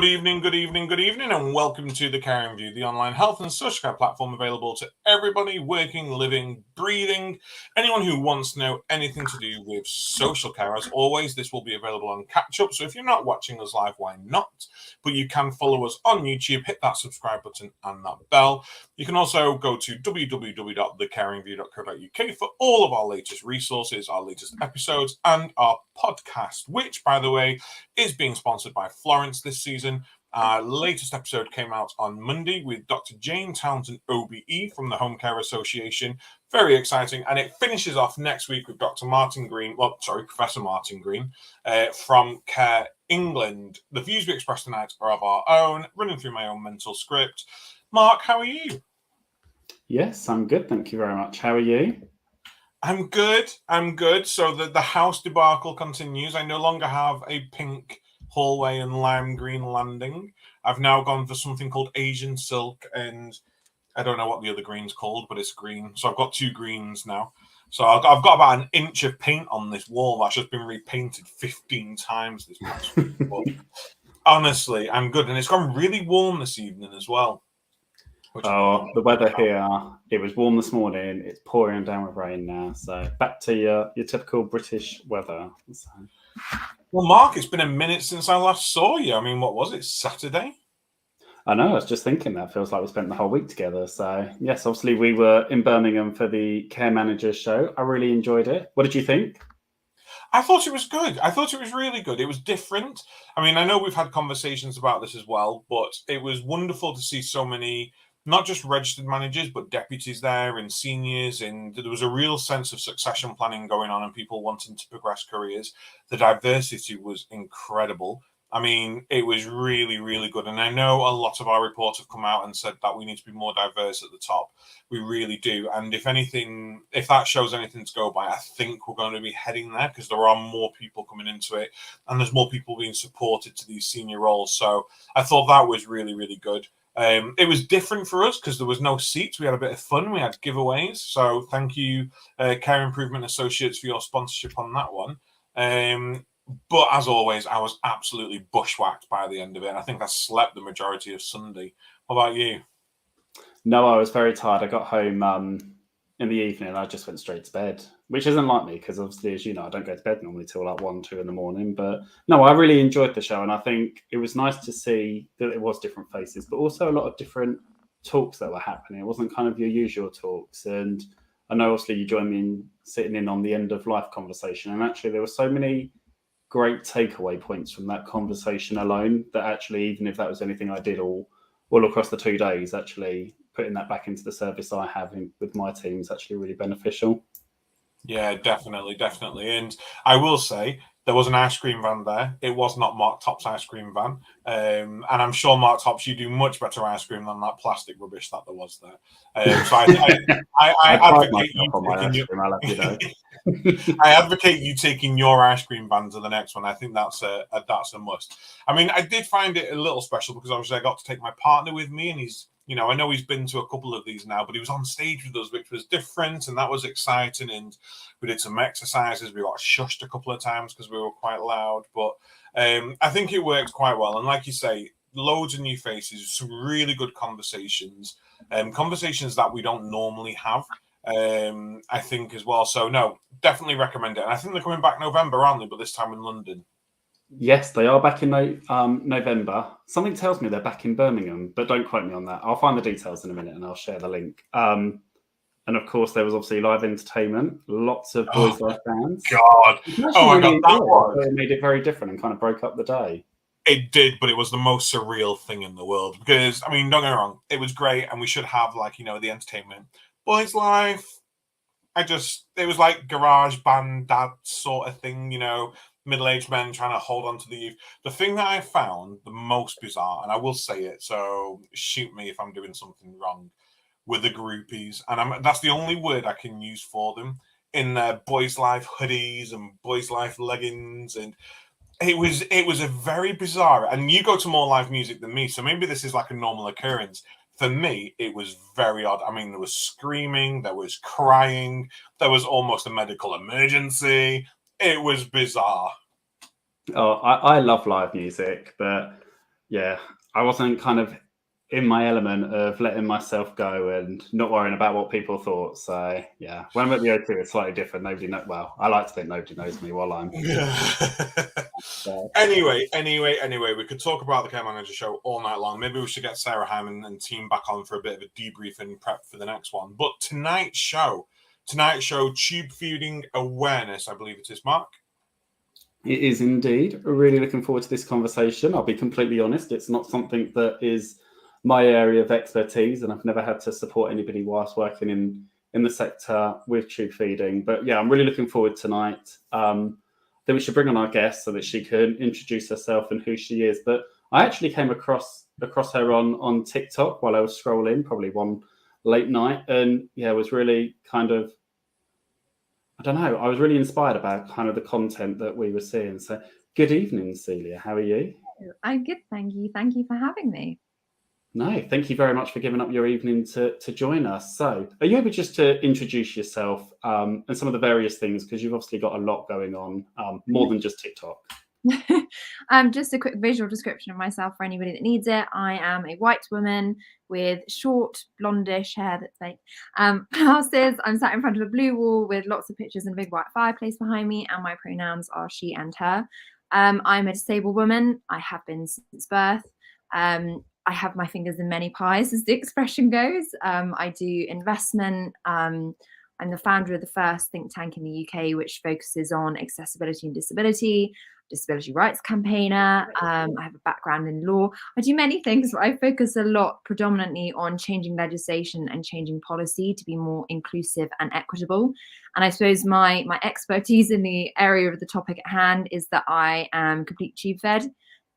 Good evening, and welcome to the Care and View, the online health and social care platform available to everybody working, living, breathing, anyone who wants to know anything to do with social care. As always, this will be available on catch up. So if you're not watching us live, why not? But you can follow us on YouTube, hit that subscribe button and that bell. You can also go to www.thecaringview.co.uk for all of our latest resources, our latest episodes, and our podcast, which, by the way, is being sponsored by Florence this season. Our latest episode came out on Monday with Dr. Jane Townsend, OBE, from the Home Care Association. Very exciting. And it finishes off next week with Professor Martin Green, from Care England. The views we express tonight are of our own, running through my own mental script. Mark, how are you? Yes, I'm good. Thank you very much. How are you? I'm good. So the house debacle continues. I no longer have a pink hallway and lime green landing. I've now gone for something called Asian silk, and I don't know what the other green's called, but it's green. So I've got two greens now. So I've got about an inch of paint on this wall that's just been repainted 15 times this past week. But honestly, I'm good. And it's gone really warm this evening as well. Oh, the weather here, it was warm this morning. It's pouring down with rain now. So back to your typical British weather. So. Well, Mark, it's been a minute since I last saw you. I mean, what was it, Saturday? I know, I was just thinking that. Feels like we spent the whole week together. So, yes, obviously we were in Birmingham for the Care Managers show. I really enjoyed it. What did you think? I thought it was good. I thought it was really good. It was different. I mean, I know we've had conversations about this as well, but it was wonderful to see so many, not just registered managers, but deputies there and seniors. And there was a real sense of succession planning going on and people wanting to progress careers. The diversity was incredible. I mean, it was really, really good. And I know a lot of our reports have come out and said that we need to be more diverse at the top. We really do. And if anything, if that shows anything to go by, I think we're going to be heading there because there are more people coming into it and there's more people being supported to these senior roles. So I thought that was really, really good. It was different for us because there was no seats. We had a bit of fun. We had giveaways. So thank you, Care Improvement Associates, for your sponsorship on that one. But as always, I was absolutely bushwhacked by the end of it. I think I slept the majority of Sunday. What about you? No, I was very tired. I got home in the evening and I just went straight to bed, which isn't like me because obviously, as you know, I don't go to bed normally till like 1, 2 in the morning. But no, I really enjoyed the show. And I think it was nice to see that it was different faces, but also a lot of different talks that were happening. It wasn't kind of your usual talks. And I know obviously you joined me in sitting in on the end of life conversation. And actually there were so many great takeaway points from that conversation alone that actually, even if that was anything I did all across the 2 days, actually putting that back into the service I have with my team is actually really beneficial. Yeah, definitely. And I will say there was an ice cream van there. It was not Mark Top's ice cream van. And I'm sure, Mark Tops, you do much better ice cream than that plastic rubbish that there was there. So I advocate you I advocate you taking your ice cream van to the next one. I think that's a must. I mean, I did find it a little special because obviously I got to take my partner with me, and he's, you know, I know he's been to a couple of these now, but he was on stage with us, which was different, and that was exciting. And we did some exercises. We got shushed a couple of times because we were quite loud, but I think it worked quite well. And like you say, loads of new faces, some really good conversations, conversations that we don't normally have. I think as well. So no, definitely recommend it. And I think they're coming back November, aren't they? But this time in London. Yes, they are back in November. Something tells me they're back in Birmingham, but don't quote me on that. I'll find the details in a minute and I'll share the link. And of course, there was obviously live entertainment, lots of Boys Life bands. God, oh my God, that was. It made it very different and kind of broke up the day. It did, but it was the most surreal thing in the world because, I mean, don't get me wrong, it was great, and we should have, like, you know, the entertainment. Boys Life, it was like garage band dad sort of thing, you know, middle-aged men trying to hold on to the youth. The thing that I found the most bizarre, and I will say it, so shoot me if I'm doing something wrong, were the groupies. And that's the only word I can use for them, in their Boys Life hoodies and Boys Life leggings. And it was a very bizarre, and you go to more live music than me, so maybe this is like a normal occurrence. For me, it was very odd. I mean, there was screaming, there was crying, there was almost a medical emergency. It was bizarre. Oh, I love live music, but yeah, I wasn't kind of in my element of letting myself go and not worrying about what people thought. So yeah, when I'm at the O2, it's slightly different. Nobody know. Well, I like to think nobody knows me while I'm. So. Anyway, we could talk about the Care Manager show all night long. Maybe we should get Sarah Hammond and team back on for a bit of a debrief and prep for the next one. But tonight's show, tube feeding awareness, I believe it is, Mark. It is indeed. Really looking forward to this conversation. I'll be completely honest, it's not something that is my area of expertise, and I've never had to support anybody whilst working in the sector with tube feeding. But yeah, I'm really looking forward tonight. Then we should bring on our guest so that she can introduce herself and who she is. But I actually came across her on TikTok while I was scrolling, probably one late night, and yeah, was really kind of, I don't know, I was really inspired about kind of the content that we were seeing. So good evening, Celia. How are you? I'm good, thank you. Thank you for having me. No, thank you very much for giving up your evening to join us. So are you able just to introduce yourself and some of the various things, because you've obviously got a lot going on, more than just TikTok. Just a quick visual description of myself for anybody that needs it. I am a white woman with short blondish hair that's like glasses. I'm sat in front of a blue wall with lots of pictures and a big white fireplace behind me, and my pronouns are she and her. I'm a disabled woman. I have been since birth. I have my fingers in many pies, as the expression goes. I do investment. I'm the founder of the first think tank in the UK, which focuses on accessibility and disability rights campaigner. I have a background in law. I do many things, but I focus a lot predominantly on changing legislation and changing policy to be more inclusive and equitable. And I suppose my expertise in the area of the topic at hand is that I am completely tube fed.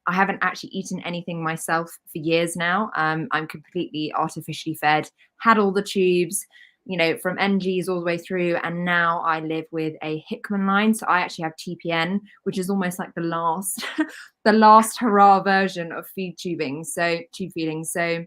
I haven't actually eaten anything myself for years now. I'm completely artificially fed, had all the tubes, from NGs all the way through. And now I live with a Hickman line. So I actually have TPN, which is almost like the last, the last hurrah version of tube feeding. So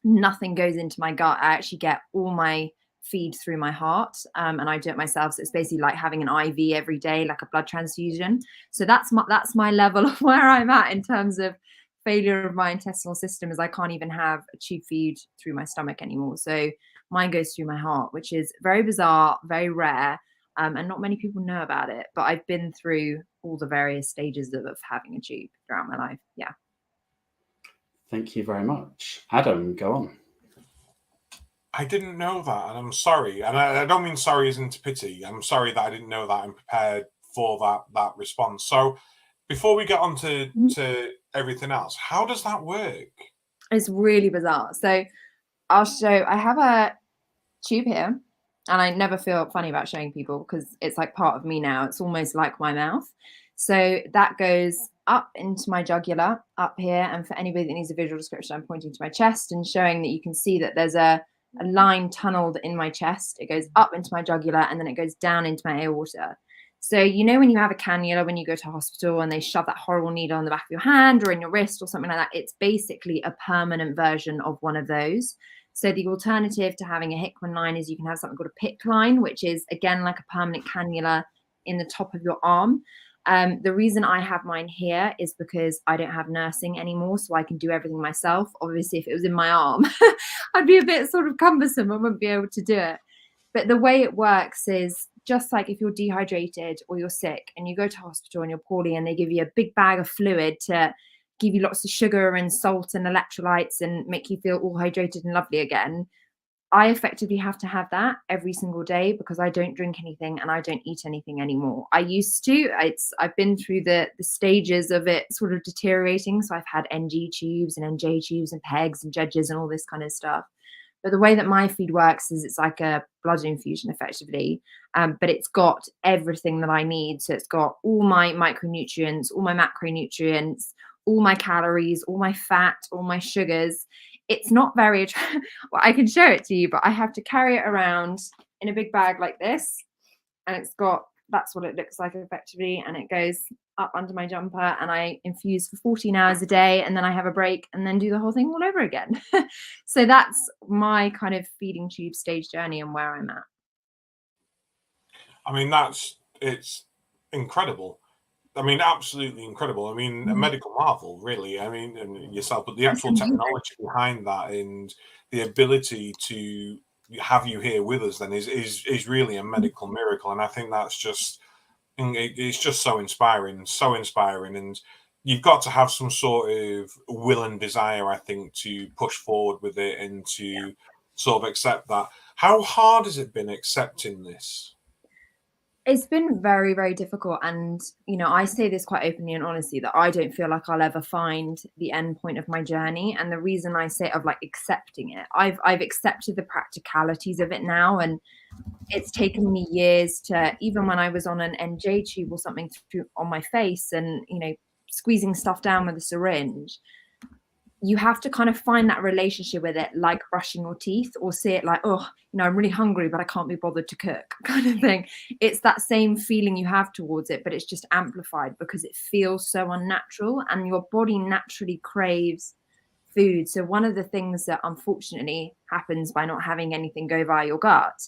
nothing goes into my gut. I actually get all my feed through my heart, and I do it myself. So it's basically like having an IV every day, like a blood transfusion. So that's my level of where I'm at in terms of failure of my intestinal system, is I can't even have a tube feed through my stomach anymore. So mine goes through my heart, which is very bizarre, very rare, and not many people know about it. But I've been through all the various stages of having a tube throughout my life. Yeah. Thank you very much. Adam, go on. I didn't know that, and I'm sorry. And I don't mean sorry as into pity. I'm sorry that I didn't know that and prepared for that response. So before we get on to everything else, how does that work? It's really bizarre. So I have a tube here, and I never feel funny about showing people because it's like part of me now. It's almost like my mouth. So that goes up into my jugular up here. And for anybody that needs a visual description, I'm pointing to my chest and showing that you can see that there's a line tunneled in my chest. It goes up into my jugular and then it goes down into my aorta. So, when you have a cannula, when you go to hospital and they shove that horrible needle on the back of your hand or in your wrist or something like that, it's basically a permanent version of one of those. So the alternative to having a Hickman line is you can have something called a PICC line, which is, again, like a permanent cannula in the top of your arm. The reason I have mine here is because I don't have nursing anymore, so I can do everything myself. Obviously, if it was in my arm, I'd be a bit sort of cumbersome. I wouldn't be able to do it. But the way it works is just like if you're dehydrated or you're sick and you go to hospital and you're poorly and they give you a big bag of fluid to give you lots of sugar and salt and electrolytes and make you feel all hydrated and lovely again. I effectively have to have that every single day because I don't drink anything and I don't eat anything anymore. I used to. I've been through the stages of it sort of deteriorating. So I've had NG tubes and NJ tubes and pegs and judges and all this kind of stuff. But the way that my feed works is it's like a blood infusion effectively, but it's got everything that I need. So it's got all my micronutrients, all my macronutrients, all my calories, all my fat, all my sugars. It's not very well, I can show it to you, but I have to carry it around in a big bag like this. And that's what it looks like effectively. And it goes up under my jumper and I infuse for 14 hours a day. And then I have a break and then do the whole thing all over again. So that's my kind of feeding tube stage journey and where I'm at. I mean, it's incredible. I mean, absolutely incredible. I mean, a medical marvel, really. I mean, and yourself, but the actual technology behind that and the ability to have you here with us then is really a medical miracle. And I think that's just it's just so inspiring, and you've got to have some sort of will and desire, I think, to push forward with it and to sort of accept that. How hard has it been accepting this? It's been very, very difficult. And, I say this quite openly and honestly that I don't feel like I'll ever find the end point of my journey. And the reason I say of like accepting it, I've accepted the practicalities of it now. And it's taken me years to, even when I was on an NJ tube or something on my face and, squeezing stuff down with a syringe, you have to kind of find that relationship with it, like brushing your teeth, or see it like, oh, I'm really hungry, but I can't be bothered to cook kind of thing. It's that same feeling you have towards it, but it's just amplified because it feels so unnatural and your body naturally craves food. So one of the things that unfortunately happens by not having anything go via your gut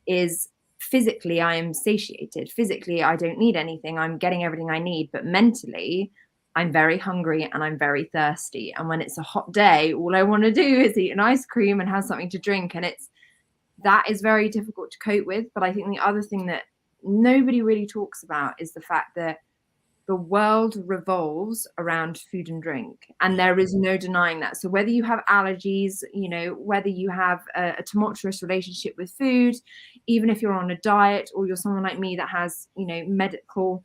is physically I am satiated. Physically, I don't need anything. I'm getting everything I need, but mentally, I'm very hungry and I'm very thirsty. And when it's a hot day, all I want to do is eat an ice cream and have something to drink. And that is very difficult to cope with. But I think the other thing that nobody really talks about is the fact that the world revolves around food and drink, and there is no denying that. So whether you have allergies, whether you have a tumultuous relationship with food, even if you're on a diet or you're someone like me that has, medical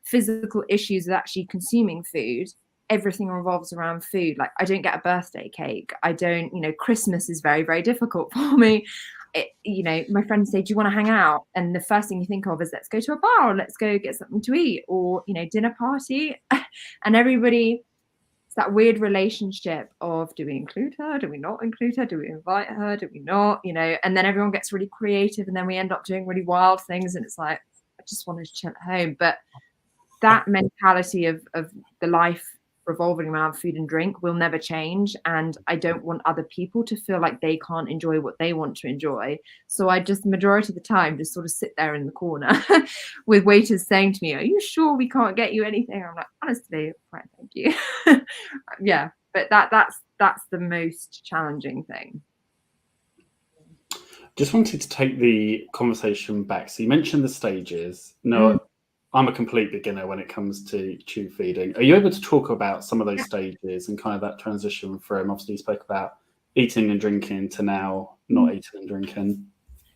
physical issues with actually consuming food, everything revolves around food. Like I don't get a birthday cake. I don't, Christmas is very, very difficult for me. My friends say, do you want to hang out? And the first thing you think of is let's go to a bar, or let's go get something to eat, or, dinner party. And everybody, it's that weird relationship of, do we include her? Do we not include her? Do we invite her? Do we not? And then everyone gets really creative and then we end up doing really wild things. And it's like, I just wanted to chill at home. But that mentality of the life revolving around food and drink will never change. And I don't want other people to feel like they can't enjoy what they want to enjoy. So I just, majority of the time, just sort of sit there in the corner with waiters saying to me, are you sure we can't get you anything? I'm like, honestly, right, thank you. Yeah, but that's the most challenging thing. Just wanted to take the conversation back. So you mentioned the stages. No, I'm a complete beginner when it comes to tube feeding. Are you able to talk about some of those stages and kind of that transition from, obviously you spoke about eating and drinking to now not eating and drinking?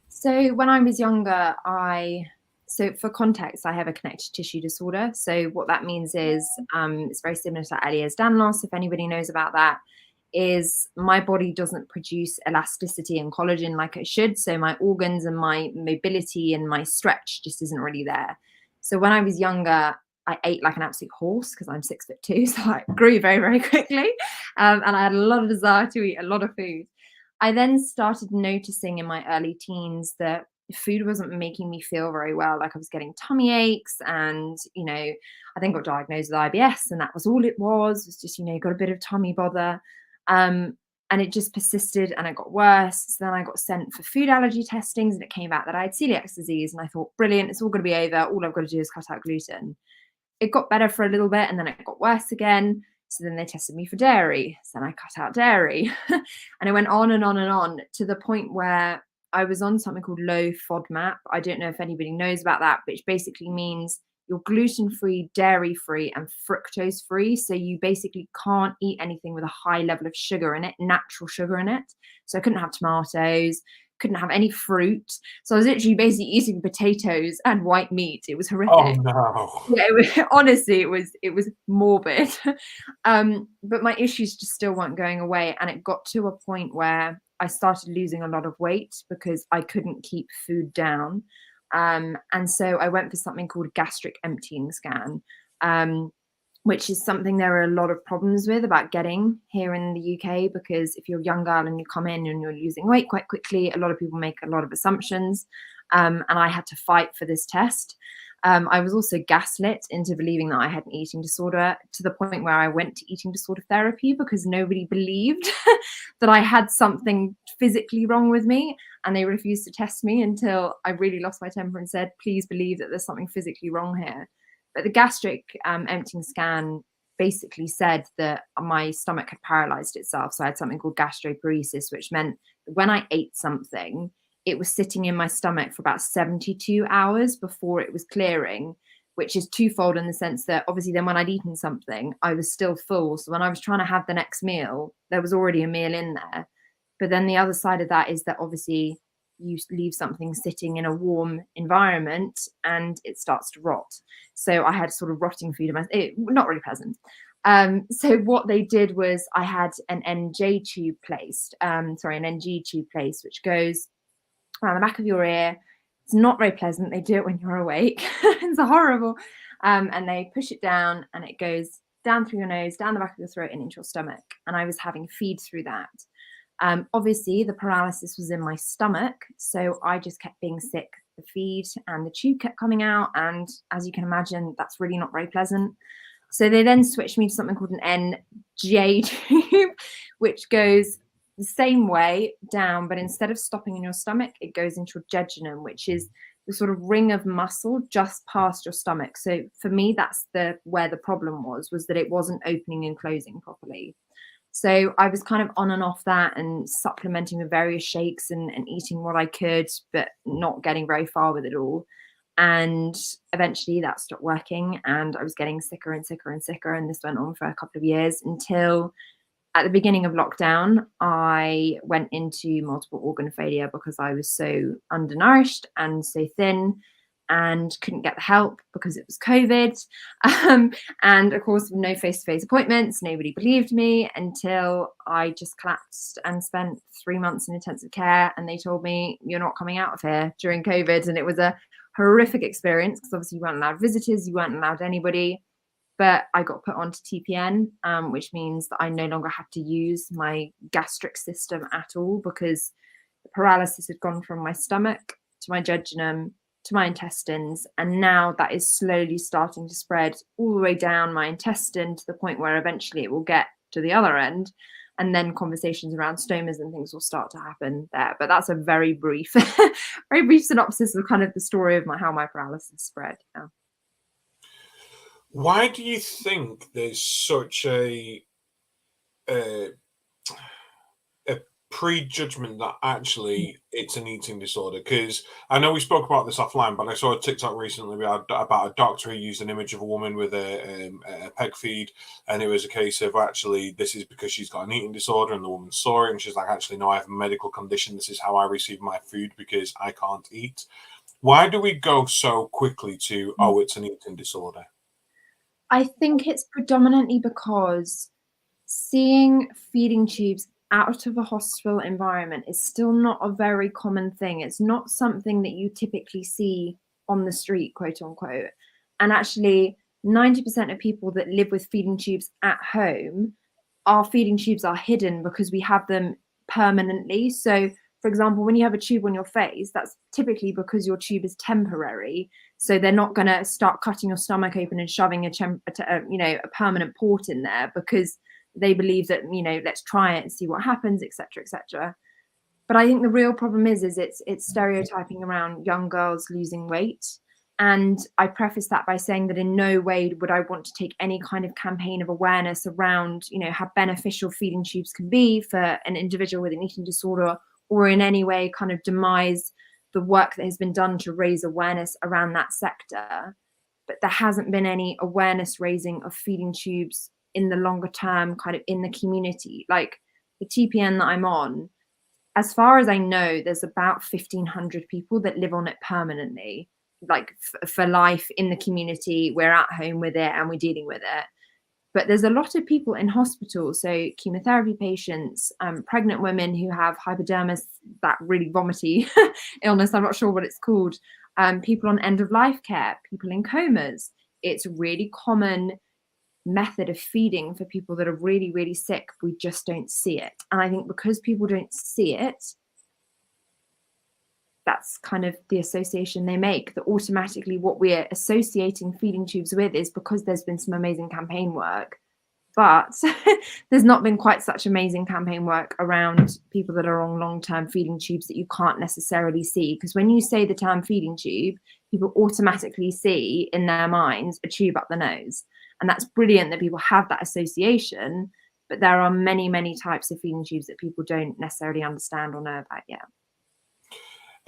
So when I was younger, so for context, I have a connective tissue disorder. So what that means is it's very similar to Ehlers-Danlos, if anybody knows about that, is my body doesn't produce elasticity and collagen like it should. So my organs and my mobility and my stretch just isn't really there. So when I was younger, I ate like an absolute horse because I'm 6'2", so I grew very, very quickly. And I had a lot of desire to eat a lot of food. I then started noticing in my early teens that food wasn't making me feel very well. Like I was getting tummy aches and, I then got diagnosed with IBS and that was all it was just, got a bit of tummy bother. And it just persisted and it got worse. So then I got sent for food allergy testings and it came back that I had celiac disease. And I thought, brilliant, it's all going to be over. All I've got to do is cut out gluten. It got better for a little bit and then it got worse again. So then they tested me for dairy. So then I cut out dairy. And it went on and on and on to the point where I was on something called low FODMAP. I don't know if anybody knows about that, which basically means you're gluten-free, dairy-free, and fructose-free. So you basically can't eat anything with a high level of sugar in it, natural sugar in it. So I couldn't have tomatoes, couldn't have any fruit. So I was literally basically eating potatoes and white meat. It was horrific. Oh no! Yeah, honestly, it was morbid. But my issues just still weren't going away, and it got to a point where I started losing a lot of weight because I couldn't keep food down. And so I went for something called gastric emptying scan, which is something there are a lot of problems with about getting here in the UK, because if you're a young girl and you come in and you're losing weight quite quickly, a lot of people make a lot of assumptions. And I had to fight for this test. I was also gaslit into believing that I had an eating disorder, to the point where I went to eating disorder therapy because nobody believed that I had something physically wrong with me. And they refused to test me until I really lost my temper and said, please believe that there's something physically wrong here. But the gastric emptying scan basically said that my stomach had paralyzed itself. So I had something called gastroparesis, which meant that when I ate something, it was sitting in my stomach for about 72 hours before it was clearing, which is twofold in the sense that obviously then when I'd eaten something, I was still full. So when I was trying to have the next meal, there was already a meal in there. But then the other side of that is that obviously you leave something sitting in a warm environment and it starts to rot. So I had sort of rotting food in my, not really pleasant. So what they did was I had an NG tube placed, which goes around the back of your ear. It's not very pleasant. They do it when you're awake. It's horrible. And they push it down and it goes down through your nose, down the back of your throat and into your stomach. And I was having feed through that. Obviously, the paralysis was in my stomach, so I just kept being sick. The feed and the tube kept coming out, and as you can imagine, that's really not very pleasant. So they then switched me to something called an NJ tube, which goes the same way down, but instead of stopping in your stomach, it goes into your jejunum, which is the sort of ring of muscle just past your stomach. So for me, that's where the problem was that it wasn't opening and closing properly. So I was kind of on and off that and supplementing with various shakes and eating what I could, but not getting very far with it all. And eventually that stopped working and I was getting sicker and sicker and sicker. And this went on for a couple of years until at the beginning of lockdown, I went into multiple organ failure because I was so undernourished and so thin and couldn't get the help because it was COVID. And of course, no face-to-face appointments, nobody believed me until I just collapsed and spent 3 months in intensive care. And they told me, you're not coming out of here during COVID. And it was a horrific experience because obviously you weren't allowed visitors, you weren't allowed anybody. But I got put onto TPN, which means that I no longer had to use my gastric system at all because the paralysis had gone from my stomach to my jejunum to my intestines. And now that is slowly starting to spread all the way down my intestine to the point where eventually it will get to the other end. And then conversations around stomas and things will start to happen there. But that's a very brief, very brief synopsis of kind of the story of how my paralysis spread. Yeah. Why do you think there's such a prejudgment that actually it's an eating disorder? Because I know we spoke about this offline, but I saw a TikTok recently about a doctor who used an image of a woman with a peg feed, and it was a case of actually this is because she's got an eating disorder, and the woman saw it and she's like, actually no, I have a medical condition, this is how I receive my food because I can't eat. Why do we go so quickly to, oh, it's an eating disorder? I think it's predominantly because seeing feeding tubes out of a hospital environment is still not a very common thing. It's not something that you typically see on the street, quote unquote. And actually, 90% of people that live with feeding tubes at home, our feeding tubes are hidden because we have them permanently. So, for example, when you have a tube on your face, that's typically because your tube is temporary. So they're not going to start cutting your stomach open and shoving a permanent port in there because they believe that, let's try it and see what happens, etc., etc. But I think the real problem is it's stereotyping around young girls losing weight. And I preface that by saying that in no way would I want to take any kind of campaign of awareness around, how beneficial feeding tubes can be for an individual with an eating disorder, or in any way kind of demise the work that has been done to raise awareness around that sector. But there hasn't been any awareness raising of feeding tubes in the longer term, kind of in the community. Like the TPN that I'm on, as far as I know, there's about 1,500 people that live on it permanently, like for life in the community. We're at home with it and we're dealing with it. But there's a lot of people in hospital, so chemotherapy patients, pregnant women who have hypodermis, that really vomity illness, I'm not sure what it's called, people on end-of-life care, people in comas. It's a really common method of feeding for people that are really, really sick. We just don't see it. And I think because people don't see it, that's kind of the association they make, that automatically what we're associating feeding tubes with is because there's been some amazing campaign work, but there's not been quite such amazing campaign work around people that are on long-term feeding tubes that you can't necessarily see. Because when you say the term feeding tube, people automatically see in their minds a tube up the nose. And that's brilliant that people have that association, but there are many, many types of feeding tubes that people don't necessarily understand or know about yet.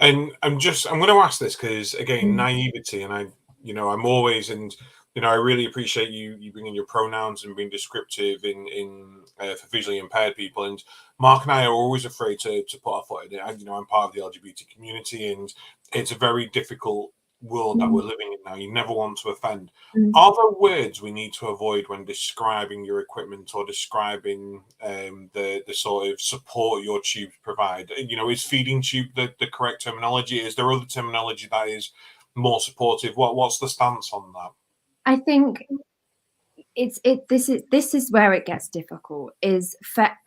And I'm going to ask this because, again, naivety, and I'm always, and I really appreciate you bringing your pronouns and being descriptive for visually impaired people. And Mark and I are always afraid to put our foot in it. I'm part of the LGBT community, and it's a very difficult world that we're living in now. You never want to offend. Are there words we need to avoid when describing your equipment or describing the sort of support your tubes provide? Is feeding tube the correct terminology? Is there other terminology that is more supportive? What's the stance on that? I think this is where it gets difficult, is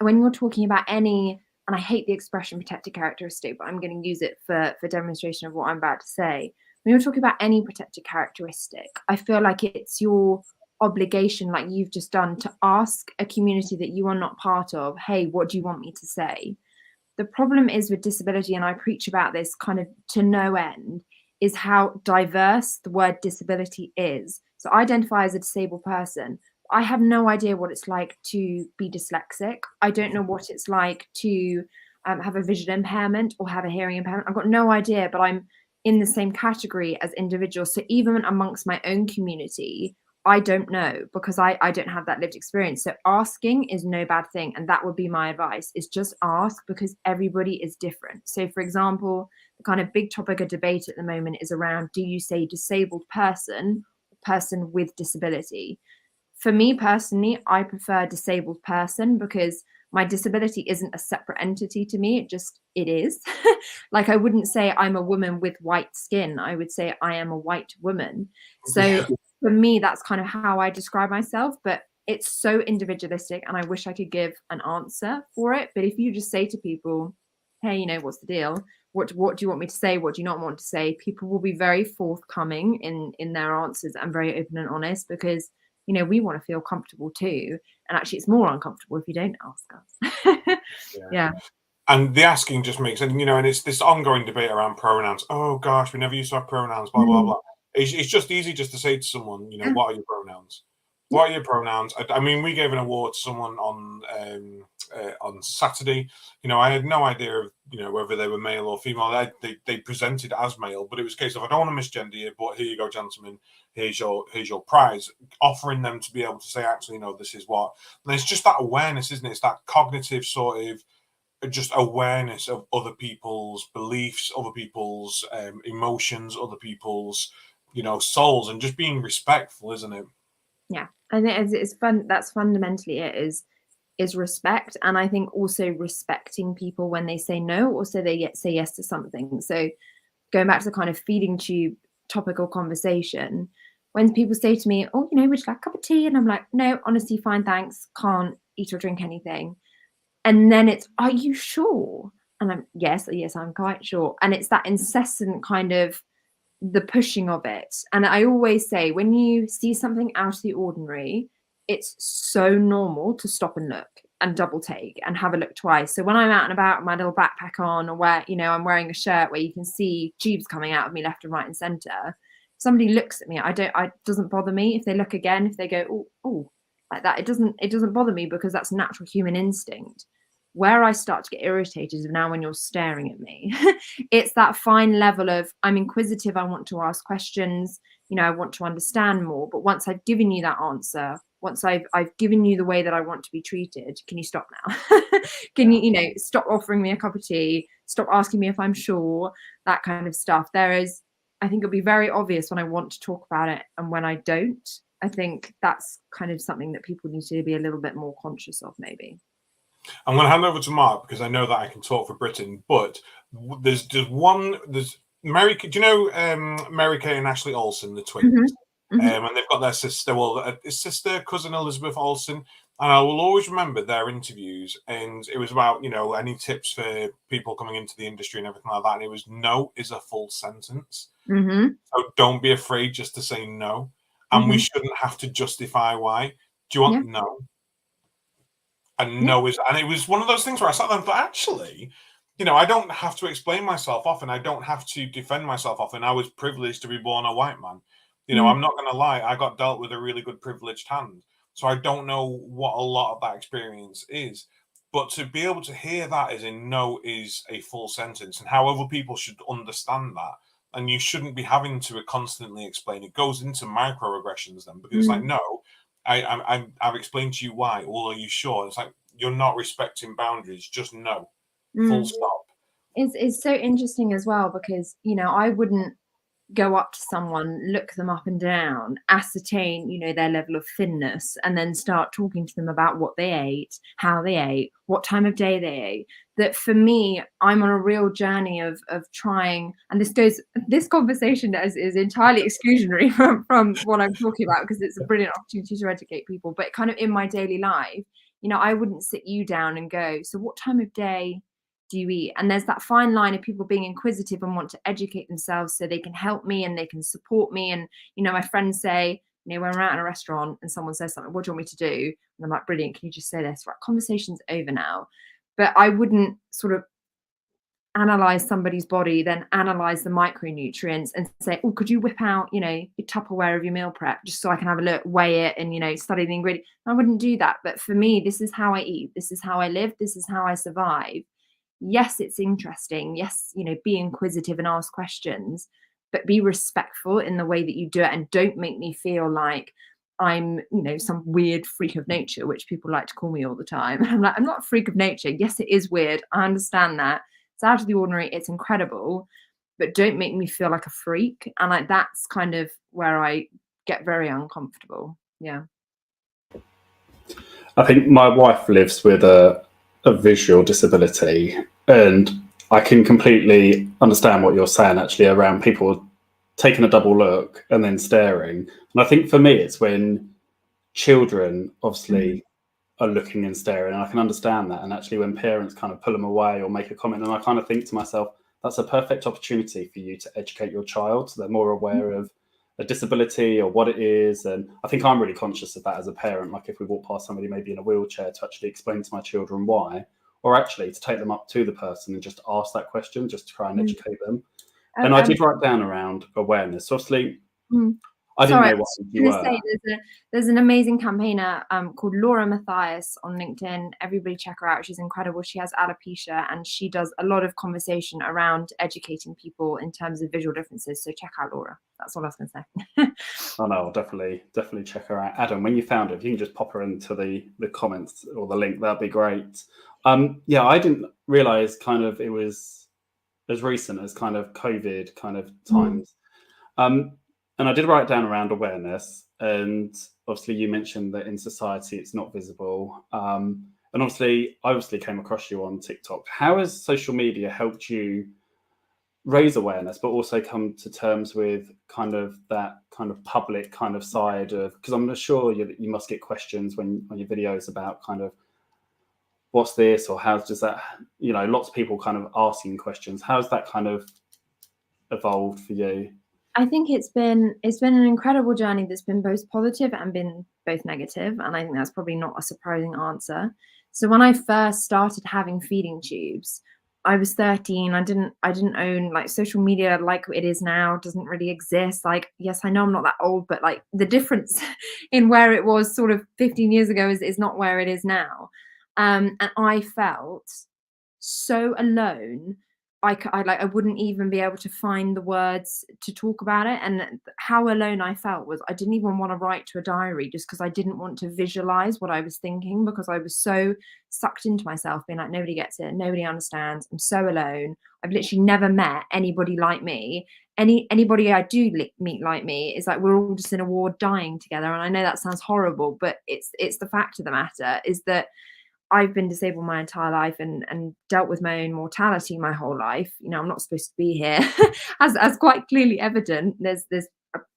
when you're talking about any, and I hate the expression protected characteristic, but I'm going to use it for demonstration of what I'm about to say. When you're talking about any protected characteristic, I feel like it's your obligation, like you've just done, to ask a community that you are not part of, hey, what do you want me to say? The problem is with disability, and I preach about this kind of to no end, is how diverse the word disability is. So I identify as a disabled person. I have no idea what it's like to be dyslexic. I don't know what it's like to have a visual impairment or have a hearing impairment. I've got no idea, but I'm in the same category as individuals. So even amongst my own community, I don't know, because I don't have that lived experience. So asking is no bad thing. And that would be my advice, is just ask, because everybody is different. So for example, the kind of big topic of debate at the moment is around, do you say disabled person or person with disability? For me personally, I prefer disabled person, because my disability isn't a separate entity to me. It is. Like, I wouldn't say I'm a woman with white skin. I would say I am a white woman. So for me, that's kind of how I describe myself, but it's so individualistic, and I wish I could give an answer for it. But if you just say to people, hey, what's the deal? What do you want me to say? What do you not want to say? People will be very forthcoming in their answers and very open and honest, because we want to feel comfortable too. And actually, it's more uncomfortable if you don't ask us. Yeah. And the asking just makes, and it's this ongoing debate around pronouns. Oh gosh, we never used to have pronouns, blah, blah, blah. It's just easy just to say to someone, what are your pronouns? What are your pronouns? I mean, we gave an award to someone on Saturday. I had no idea of, whether they were male or female. They presented as male, but it was a case of, I don't want to misgender you, but here you go, gentlemen. Here's your prize. Offering them to be able to say, actually, this is what. And it's just that awareness, isn't it? It's that cognitive sort of just awareness of other people's beliefs, other people's emotions, other people's souls, and just being respectful, isn't it? Yeah, I think it's fun. That's fundamentally it, is respect. And I think also respecting people when they say no, or so they say yes to something. So going back to the kind of feeding tube topical conversation, when people say to me, oh, would you like a cup of tea? And I'm like, no, honestly, fine, thanks, can't eat or drink anything. And then it's, are you sure? And I'm, yes, I'm quite sure. And it's that incessant kind of the pushing of it. And I always say, when you see something out of the ordinary, it's so normal to stop and look and double take and have a look twice. So when I'm out and about with my little backpack on, or where, I'm wearing a shirt where you can see tubes coming out of me left and right and center, somebody looks at me, it doesn't bother me. If they look again, if they go, oh, like that, it doesn't bother me, because that's natural human instinct. Where I start to get irritated is now when you're staring at me. It's that fine level of, I'm inquisitive, I want to ask questions, I want to understand more. But once I've given you that answer, once I've given you the way that I want to be treated, can you stop now? Can you, stop offering me a cup of tea, stop asking me if I'm sure, that kind of stuff. I think it'll be very obvious when I want to talk about it and when I don't. I think that's kind of something that people need to be a little bit more conscious of, maybe. I'm going to hand over to Mark, because I know that I can talk for Britain, but there's Mary, do you know Mary Kay and Ashley Olsen, the twins? And they've got their sister, cousin Elizabeth Olsen, and I will always remember their interviews, and it was about, any tips for people coming into the industry and everything like that, and it was, no is a full sentence. So don't be afraid just to say no, and we shouldn't have to justify why. Do you want no? And no is, and it was one of those things where I sat there and thought, actually, I don't have to explain myself often. I don't have to defend myself often. I was privileged to be born a white man. I'm not going to lie. I got dealt with a really good privileged hand. So I don't know what a lot of that experience is. But to be able to hear that as in no is a full sentence, and how other people should understand that. And you shouldn't be having to constantly explain. It goes into microaggressions then, because it's like, no, I've explained to you why. Well, are you sure? It's like, you're not respecting boundaries. Just no. Full stop. It's so interesting as well, because I wouldn't go up to someone, look them up and down, ascertain their level of thinness, and then start talking to them about what they ate, how they ate, what time of day they ate. That for me, I'm on a real journey of trying, and this conversation is entirely exclusionary from what I'm talking about, because it's a brilliant opportunity to educate people, but kind of in my daily life, I wouldn't sit you down and go, so what time of day do you eat? And there's that fine line of people being inquisitive and want to educate themselves so they can help me and they can support me. And my friends say, when we're out in a restaurant and someone says something, what do you want me to do? And I'm like, brilliant, can you just say this? Right, conversation's over now. But I wouldn't sort of analyze somebody's body, then analyze the micronutrients and say, oh, could you whip out your Tupperware of your meal prep just so I can have a look, weigh it, and study the ingredients? I wouldn't do that. But for me, this is how I eat, this is how I live, this is how I survive. Yes, it's interesting. Yes, be inquisitive and ask questions, but be respectful in the way that you do it, and don't make me feel like I'm, some weird freak of nature, which people like to call me all the time. I'm like, I'm not a freak of nature. Yes, it is weird. I understand that. It's out of the ordinary. It's incredible, but don't make me feel like a freak. And that's kind of where I get very uncomfortable. Yeah. I think my wife lives with a visual disability, and I can completely understand what you're saying actually around people taking a double look and then staring. And I think for me, it's when children obviously are looking and staring, and I can understand that. And actually when parents kind of pull them away or make a comment, and I kind of think to myself, that's a perfect opportunity for you to educate your child so they're more aware of a disability or what it is. And I think I'm really conscious of that as a parent. Like if we walk past somebody maybe in a wheelchair, to actually explain to my children why, or actually to take them up to the person and just ask that question, just to try and educate them. And I did write down around awareness. Obviously, I didn't know what you were. Say, there's an amazing campaigner called Laura Mathias on LinkedIn. Everybody check her out. She's incredible. She has alopecia, and she does a lot of conversation around educating people in terms of visual differences. So check out Laura. That's all I was going to say. Oh no, I'll definitely check her out. Adam, when you found her, if you can just pop her into the comments or the link, that'd be great. Yeah, I didn't realize kind of it was as recent as kind of COVID kind of times. And I did write down around awareness, and obviously you mentioned that in society it's not visible. And obviously, I came across you on TikTok. How has social media helped you raise awareness, but also come to terms with kind of that kind of public kind of side of, because I'm sure you must get questions on your videos about kind of what's this, or how does that, lots of people kind of asking questions. How's that kind of evolved for you? I think it's been an incredible journey that's been both positive and been both negative, and I think that's probably not a surprising answer. So when I first started having feeding tubes, I was 13. I didn't own like social media like it is now. Doesn't really exist. Like, yes, I know I'm not that old, but like the difference in where it was sort of 15 years ago is not where it is now. And I felt so alone. I wouldn't even be able to find the words to talk about it. And how alone I felt was I didn't even want to write to a diary, just because I didn't want to visualize what I was thinking, because I was so sucked into myself, being like, nobody gets it, nobody understands, I'm so alone. I've literally never met anybody like me. Anybody I do meet like me is like, we're all just in a ward dying together. And I know that sounds horrible, but it's the fact of the matter is that I've been disabled my entire life and dealt with my own mortality my whole life. I'm not supposed to be here, as quite clearly evident. There's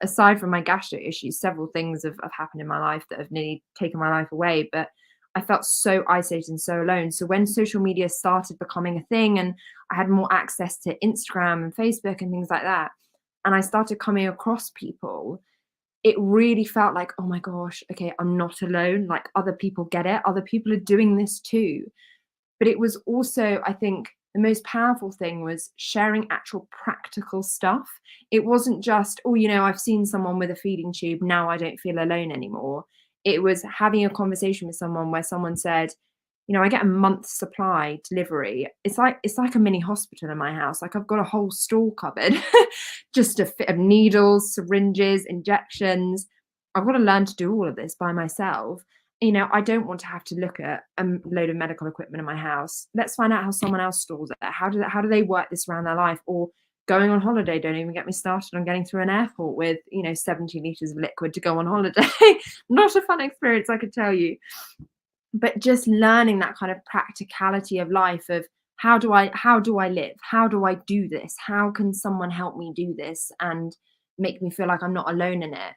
aside from my gastro issues, several things have happened in my life that have nearly taken my life away. But I felt so isolated and so alone. So when social media started becoming a thing, and I had more access to Instagram and Facebook and things like that, and I started coming across people, it really felt like, oh my gosh, okay, I'm not alone. Like other people get it. Other people are doing this too. But it was also, I think, the most powerful thing was sharing actual practical stuff. It wasn't just, oh, I've seen someone with a feeding tube, now I don't feel alone anymore. It was having a conversation with someone where someone said, I get a month's supply delivery. It's like a mini hospital in my house. Like I've got a whole store cupboard, just a fit of needles, syringes, injections. I've got to learn to do all of this by myself. I don't want to have to look at a load of medical equipment in my house. Let's find out how someone else stores it. How do they work this around their life? Or going on holiday, don't even get me started on getting through an airport with 70 liters of liquid to go on holiday. Not a fun experience, I could tell you. But just learning that kind of practicality of life, of how do I live? How do I do this? How can someone help me do this and make me feel like I'm not alone in it?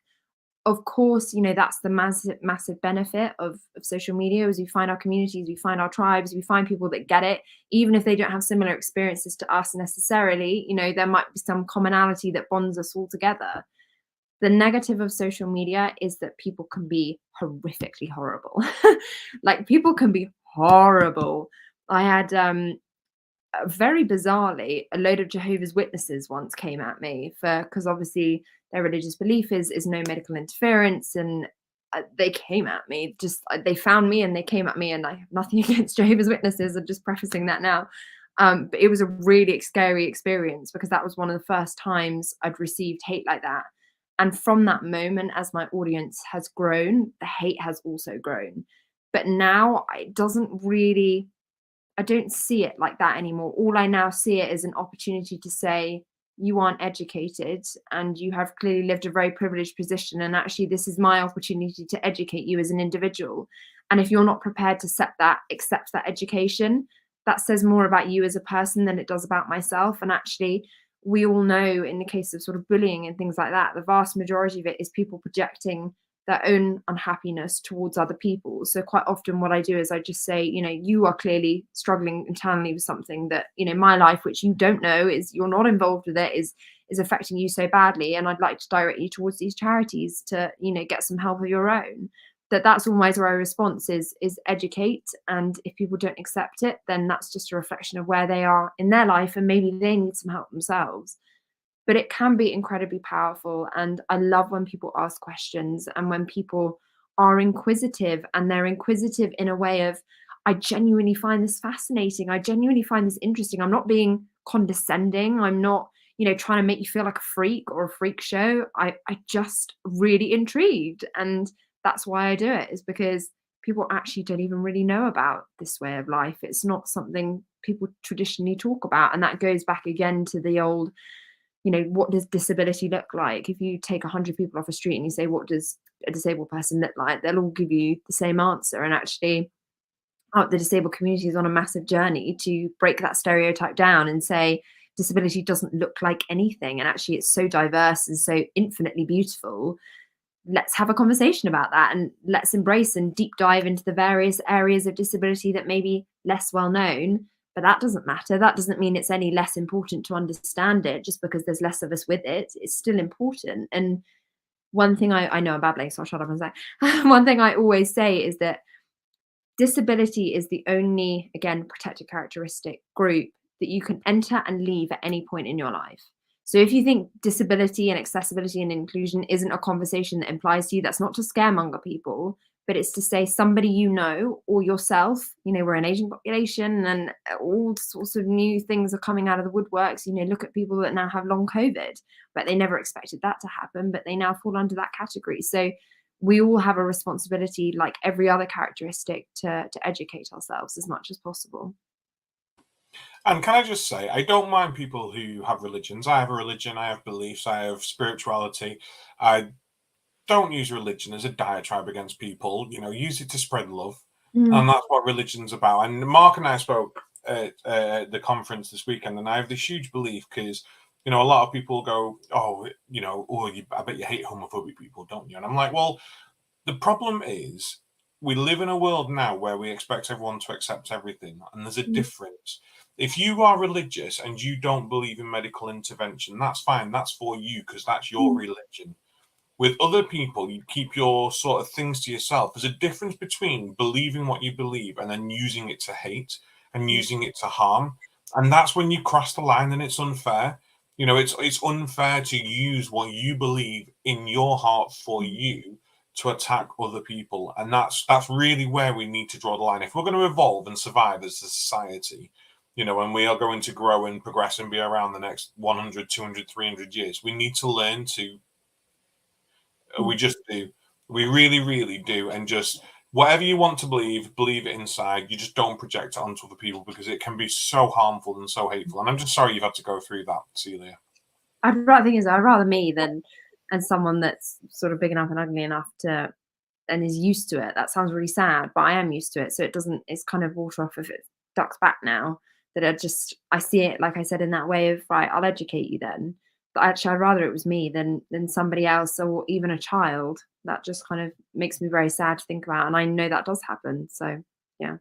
Of course, that's the massive benefit of social media, is we find our communities, we find our tribes, we find people that get it, even if they don't have similar experiences to us necessarily. There might be some commonality that bonds us all together. The negative of social media is that people can be horrifically horrible. Like people can be horrible. I had very bizarrely, a load of Jehovah's Witnesses once came at me because obviously their religious belief is no medical interference, and they came at me. They found me and they came at me, and I have nothing against Jehovah's Witnesses. I'm just prefacing that now. But it was a really scary experience because that was one of the first times I'd received hate like that. And from that moment, as my audience has grown, the hate has also grown. But now I don't see it like that anymore. All I now see it as an opportunity to say, you aren't educated and you have clearly lived a very privileged position. And actually, this is my opportunity to educate you as an individual. And if you're not prepared to accept that education, that says more about you as a person than it does about myself. And actually, we all know in the case of sort of bullying and things like that, the vast majority of it is people projecting their own unhappiness towards other people. So quite often what I do is I just say, you are clearly struggling internally with something that, my life, which you don't know, is you're not involved with it, is affecting you so badly. And I'd like to direct you towards these charities to, get some help of your own. That's always where our response is educate. And if people don't accept it, then that's just a reflection of where they are in their life, and maybe they need some help themselves. But it can be incredibly powerful. And I love when people ask questions and when people are inquisitive, and they're inquisitive in a way of, I genuinely find this fascinating. I genuinely find this interesting. I'm not being condescending. I'm not, trying to make you feel like a freak or a freak show. I just really intrigued. And that's why I do it, is because people actually don't even really know about this way of life. It's not something people traditionally talk about. And that goes back again to the old, what does disability look like? If you take 100 people off a street and you say, what does a disabled person look like? They'll all give you the same answer. And actually, the disabled community is on a massive journey to break that stereotype down and say, disability doesn't look like anything. And actually, it's so diverse and so infinitely beautiful. Let's have a conversation about that, and let's embrace and deep dive into the various areas of disability that may be less well known. But that doesn't matter. That doesn't mean it's any less important to understand it just because there's less of us with it. It's still important. And one thing I know I'm babbling, so I'll shut up and say, one thing I always say is that disability is the only, again, protected characteristic group that you can enter and leave at any point in your life. So if you think disability and accessibility and inclusion isn't a conversation that implies to you, that's not to scaremonger people, but it's to say somebody or yourself, we're an aging population and all sorts of new things are coming out of the woodworks. Look at people that now have long COVID, but they never expected that to happen, but they now fall under that category. So we all have a responsibility, like every other characteristic, to educate ourselves as much as possible. And can I just say, I don't mind people who have religions. I have a religion, I have beliefs, I have spirituality. I don't use religion as a diatribe against people. Use it to spread love. And that's what religion's about. And Mark and I spoke at the conference this weekend, and I have this huge belief because, a lot of people go, I bet you hate homophobic people, don't you? And I'm like, well, the problem is we live in a world now where we expect everyone to accept everything, and there's a difference. If you are religious and you don't believe in medical intervention, that's fine. That's for you because that's your religion. With other people, you keep your sort of things to yourself. There's a difference between believing what you believe and then using it to hate and using it to harm. And that's when you cross the line and it's unfair. You know, it's unfair to use what you believe in your heart for you to attack other people. And that's really where we need to draw the line. If we're going to evolve and survive as a society, you know, and we are going to grow and progress and be around the next 100, 200, 300 years, we need to learn to, we just do. We really, really do. And just whatever you want to believe it inside. You just don't project it onto other people because it can be so harmful and so hateful. And I'm just sorry you've had to go through that, Celia. I'd rather me than someone that's sort of big enough and ugly enough to and is used to it. That sounds really sad, but I am used to it. So it's kind of water off if it ducks back now. That I see it, like I said, in that way of, right, I'll educate you then. But actually, I'd rather it was me than somebody else or even a child. That just kind of makes me very sad to think about. And I know that does happen. So, yeah.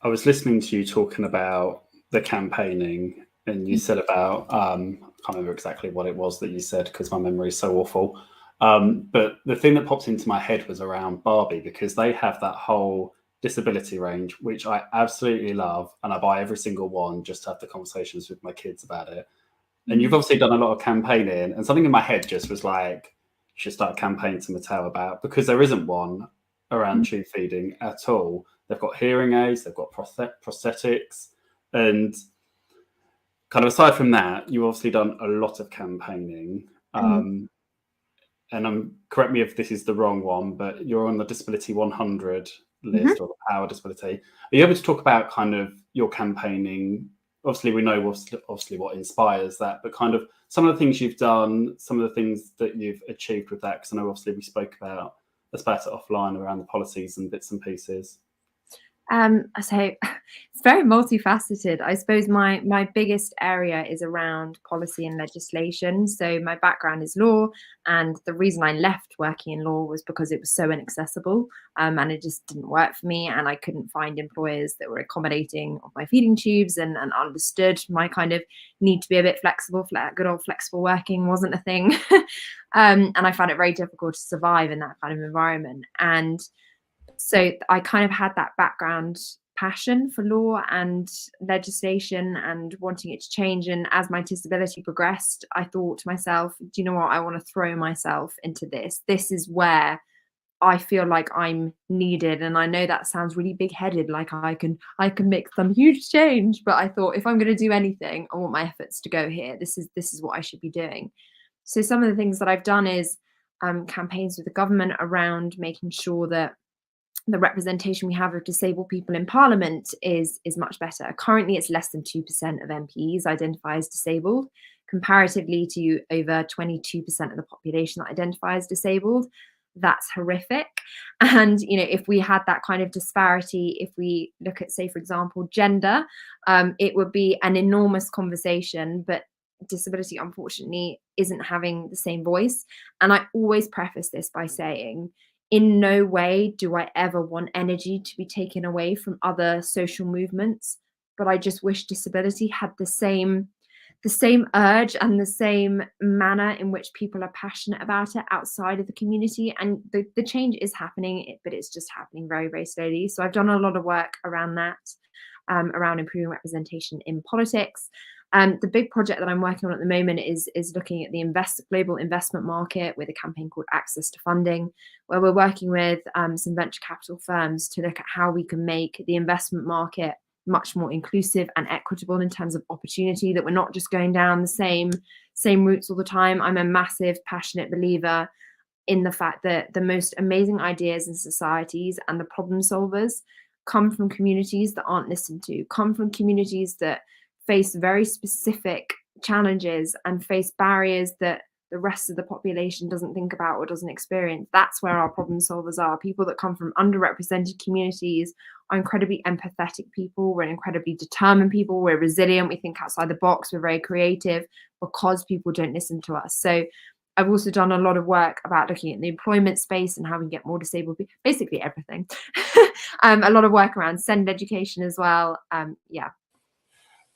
I was listening to you talking about the campaigning, and you said about, I can't remember exactly what it was that you said because my memory is so awful. But the thing that popped into my head was around Barbie, because they have that whole disability range, which I absolutely love. And I buy every single one just to have the conversations with my kids about it. And you've obviously done a lot of campaigning, and something in my head just was like, you should start a campaign to Mattel about, because there isn't one around tube feeding at all. They've got hearing aids, they've got prosthetics, and kind of aside from that, you've obviously done a lot of campaigning. And correct me if this is the wrong one, but you're on the Disability 100 list, or the Power Disability. Are you able to talk about kind of your campaigning? Obviously, we know obviously what inspires that, but kind of some of the things you've done, some of the things that you've achieved with that, because I know obviously we spoke about it offline around the policies and bits and pieces. So it's very multifaceted. I suppose my biggest area is around policy and legislation. So my background is law, and the reason I left working in law was because it was so inaccessible, and it just didn't work for me, and I couldn't find employers that were accommodating of my feeding tubes and understood my kind of need to be a bit flexible. Good old flexible working wasn't a thing. And I found it very difficult to survive in that kind of environment. And so I kind of had that background passion for law and legislation and wanting it to change. And as my disability progressed, I thought to myself, do you know what? I want to throw myself into this. This is where I feel like I'm needed. And I know that sounds really big-headed, like I can make some huge change. But I thought, if I'm going to do anything, I want my efforts to go here. This is what I should be doing. So some of the things that I've done is campaigns with the government around making sure that the representation we have of disabled people in Parliament is much better. Currently, it's less than 2% of MPs identify as disabled, comparatively to over 22% of the population that identify as disabled. That's horrific. And, you know, if we had that kind of disparity, if we look at, say, for example, gender, it would be an enormous conversation, but disability, unfortunately, isn't having the same voice. And I always preface this by saying, in no way do I ever want energy to be taken away from other social movements, but I just wish disability had the same urge and the same manner in which people are passionate about it outside of the community. And the change is happening, but it's just happening very, very slowly. So I've done a lot of work around that, around improving representation in politics. The big project that I'm working on at the moment is looking at the global investment market with a campaign called Access to Funding, where we're working with some venture capital firms to look at how we can make the investment market much more inclusive and equitable in terms of opportunity, that we're not just going down the same routes all the time. I'm a massive, passionate believer in the fact that the most amazing ideas in societies and the problem solvers come from communities that aren't listened to, come from communities that face very specific challenges and face barriers that the rest of the population doesn't think about or doesn't experience. That's where our problem solvers are. People that come from underrepresented communities are incredibly empathetic people. We're incredibly determined people. We're resilient. We think outside the box. We're very creative because people don't listen to us. So I've also done a lot of work about looking at the employment space and how we get more disabled people, basically everything. A lot of work around SEND education as well. Yeah.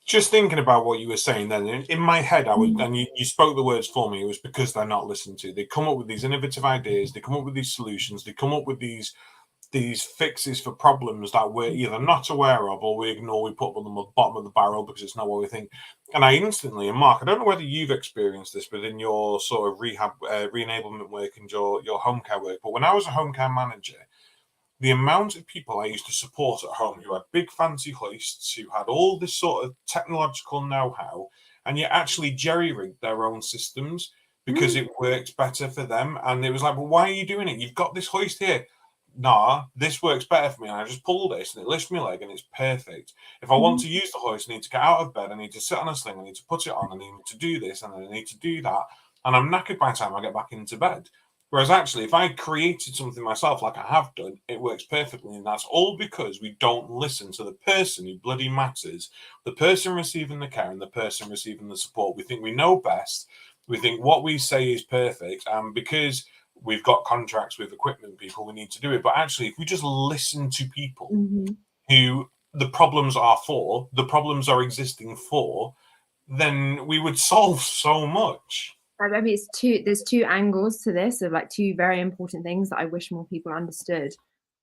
Just thinking about what you were saying then, in my head, I was, and you spoke the words for me, it was because they're not listened to. They come up with these innovative ideas, they come up with these solutions, they come up with these fixes for problems that we're either not aware of or we ignore, we put them on the bottom of the barrel because it's not what we think. And I instantly, and Mark, I don't know whether you've experienced this within your sort of rehab, re-enablement work and your home care work, but when I was a home care manager, the amount of people I used to support at home who had big fancy hoists, who had all this sort of technological know-how, and yet actually jerry-rigged their own systems because it worked better for them. And it was like, well, why are you doing it? You've got this hoist here. Nah, this works better for me. And I just pull this and it lifts my leg and it's perfect. If I want to use the hoist, I need to get out of bed. I need to sit on a sling. I need to put it on. I need to do this and I need to do that. And I'm knackered by the time I get back into bed. Whereas actually, if I created something myself like I have done, it works perfectly. And that's all because we don't listen to the person who bloody matters, the person receiving the care and the person receiving the support. We think we know best. We think what we say is perfect. And because we've got contracts with equipment people, we need to do it. But actually, if we just listen to people who the problems are for, the problems are existing for, then we would solve so much. I mean, there's two angles to this of like two very important things that I wish more people understood.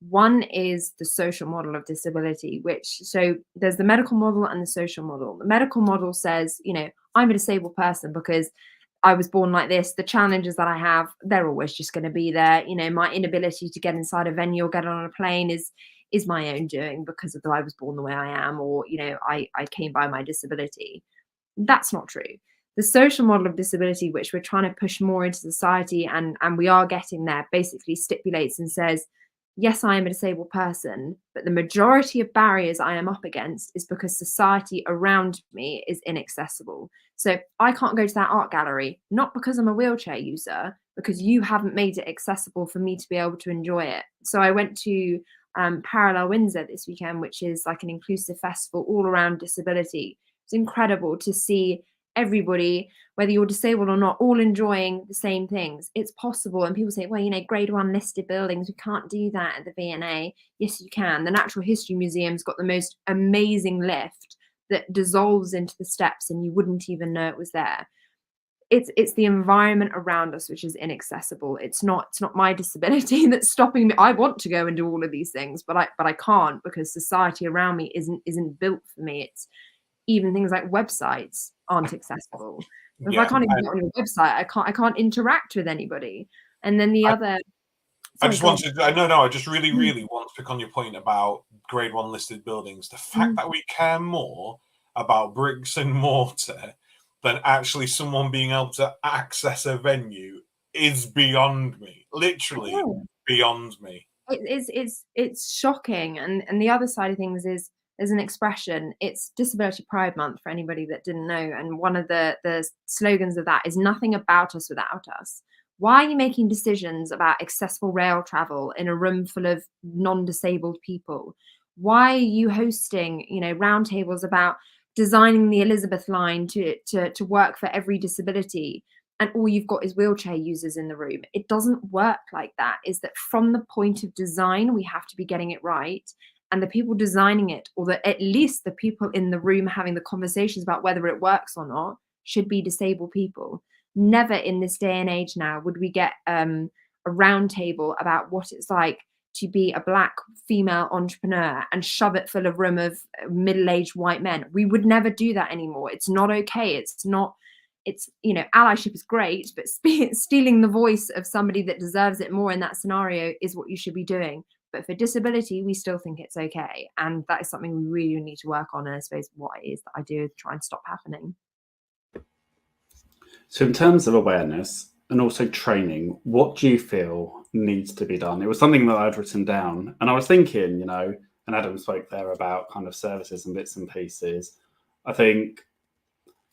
One is the social model of disability, so there's the medical model and the social model. The medical model says, I'm a disabled person because I was born like this. The challenges that I have, they're always just going to be there. My inability to get inside a venue or get on a plane is my own doing because of the I was born the way I am, or I came by my disability. That's not true. The social model of disability, which we're trying to push more into society, and we are getting there, basically stipulates and says, yes, I am a disabled person, but the majority of barriers I am up against is because society around me is inaccessible. So I can't go to that art gallery, not because I'm a wheelchair user, because you haven't made it accessible for me to be able to enjoy it. So I went to Parallel Windsor this weekend, which is like an inclusive festival all around disability. It's incredible to see everybody, whether you're disabled or not, all enjoying the same things. It's possible. And people say, well, grade 1 listed buildings, we can't do that at the V&A. Yes, you can. The Natural History Museum's got the most amazing lift that dissolves into the steps and you wouldn't even know it was there. It's the environment around us which is inaccessible. It's not my disability that's stopping me. I want to go and do all of these things, but I can't because society around me isn't built for me. It's even things like websites aren't accessible. If I can't even get on your website, I can't interact with anybody. And then the other. I just want to pick on your point about grade 1 listed buildings. The fact that we care more about bricks and mortar than actually someone being able to access a venue is beyond me. Literally beyond me. It's shocking. And the other side of things is, there's an expression, it's Disability Pride Month for anybody that didn't know. And one of the slogans of that is nothing about us without us. Why are you making decisions about accessible rail travel in a room full of non-disabled people? Why are you hosting, roundtables about designing the Elizabeth line to work for every disability? And all you've got is wheelchair users in the room. It doesn't work like that. Is that from the point of design, we have to be getting it right. And the people designing it, or at least the people in the room having the conversations about whether it works or not, should be disabled people. Never in this day and age now would we get a roundtable about what it's like to be a Black female entrepreneur and shove it full of room of middle-aged white men. We would never do that anymore. It's not okay. Allyship is great, but stealing the voice of somebody that deserves it more in that scenario is what you should be doing. But for disability, we still think it's okay. And that is something we really need to work on. And I suppose what it is that I do is try and stop happening. So in terms of awareness and also training, what do you feel needs to be done? It was something that I'd written down. And I was thinking, and Adam spoke there about kind of services and bits and pieces. I think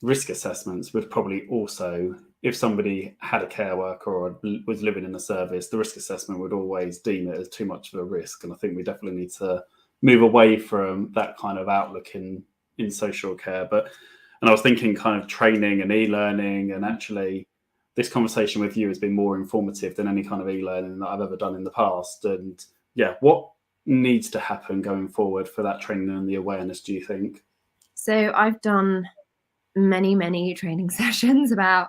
risk assessments would probably also, if somebody had a care worker or was living in the service, the risk assessment would always deem it as too much of a risk. And I think we definitely need to move away from that kind of outlook in social care. And I was thinking kind of training and e-learning, and actually this conversation with you has been more informative than any kind of e-learning that I've ever done in the past. And what needs to happen going forward for that training and the awareness, do you think? So I've done many training sessions about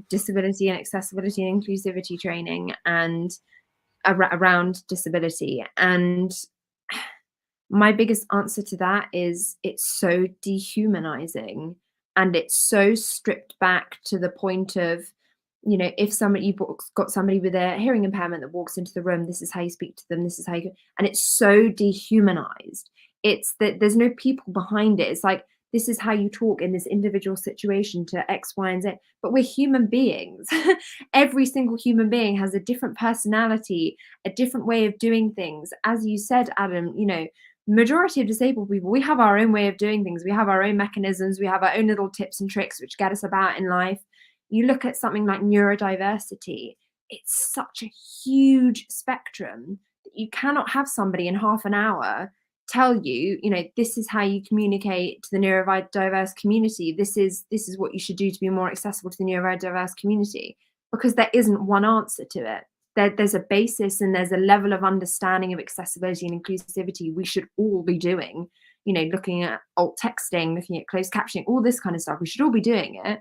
disability and accessibility and inclusivity training and around disability. And my biggest answer to that is it's so dehumanizing and it's so stripped back to the point of, you know, if somebody you've got somebody with a hearing impairment that walks into the room, this is how you speak to them, this is how you, and it's so dehumanized. It's that there's no people behind it. It's like, this is how you talk in this individual situation to X, Y, and Z. But we're human beings. Every single human being has a different personality, a different way of doing things. As you said, Adam, you know, majority of disabled people, we have our own way of doing things. We have our own mechanisms. We have our own little tips and tricks which get us about in life. You look at something like neurodiversity, it's such a huge spectrum that you cannot have somebody in half an hour tell you, you know, this is how you communicate to the neurodiverse community. This is what you should do to be more accessible to the neurodiverse community, because there isn't one answer to it. There's a basis and there's a level of understanding of accessibility and inclusivity we should all be doing, you know, looking at alt texting, looking at closed captioning, all this kind of stuff. We should all be doing it,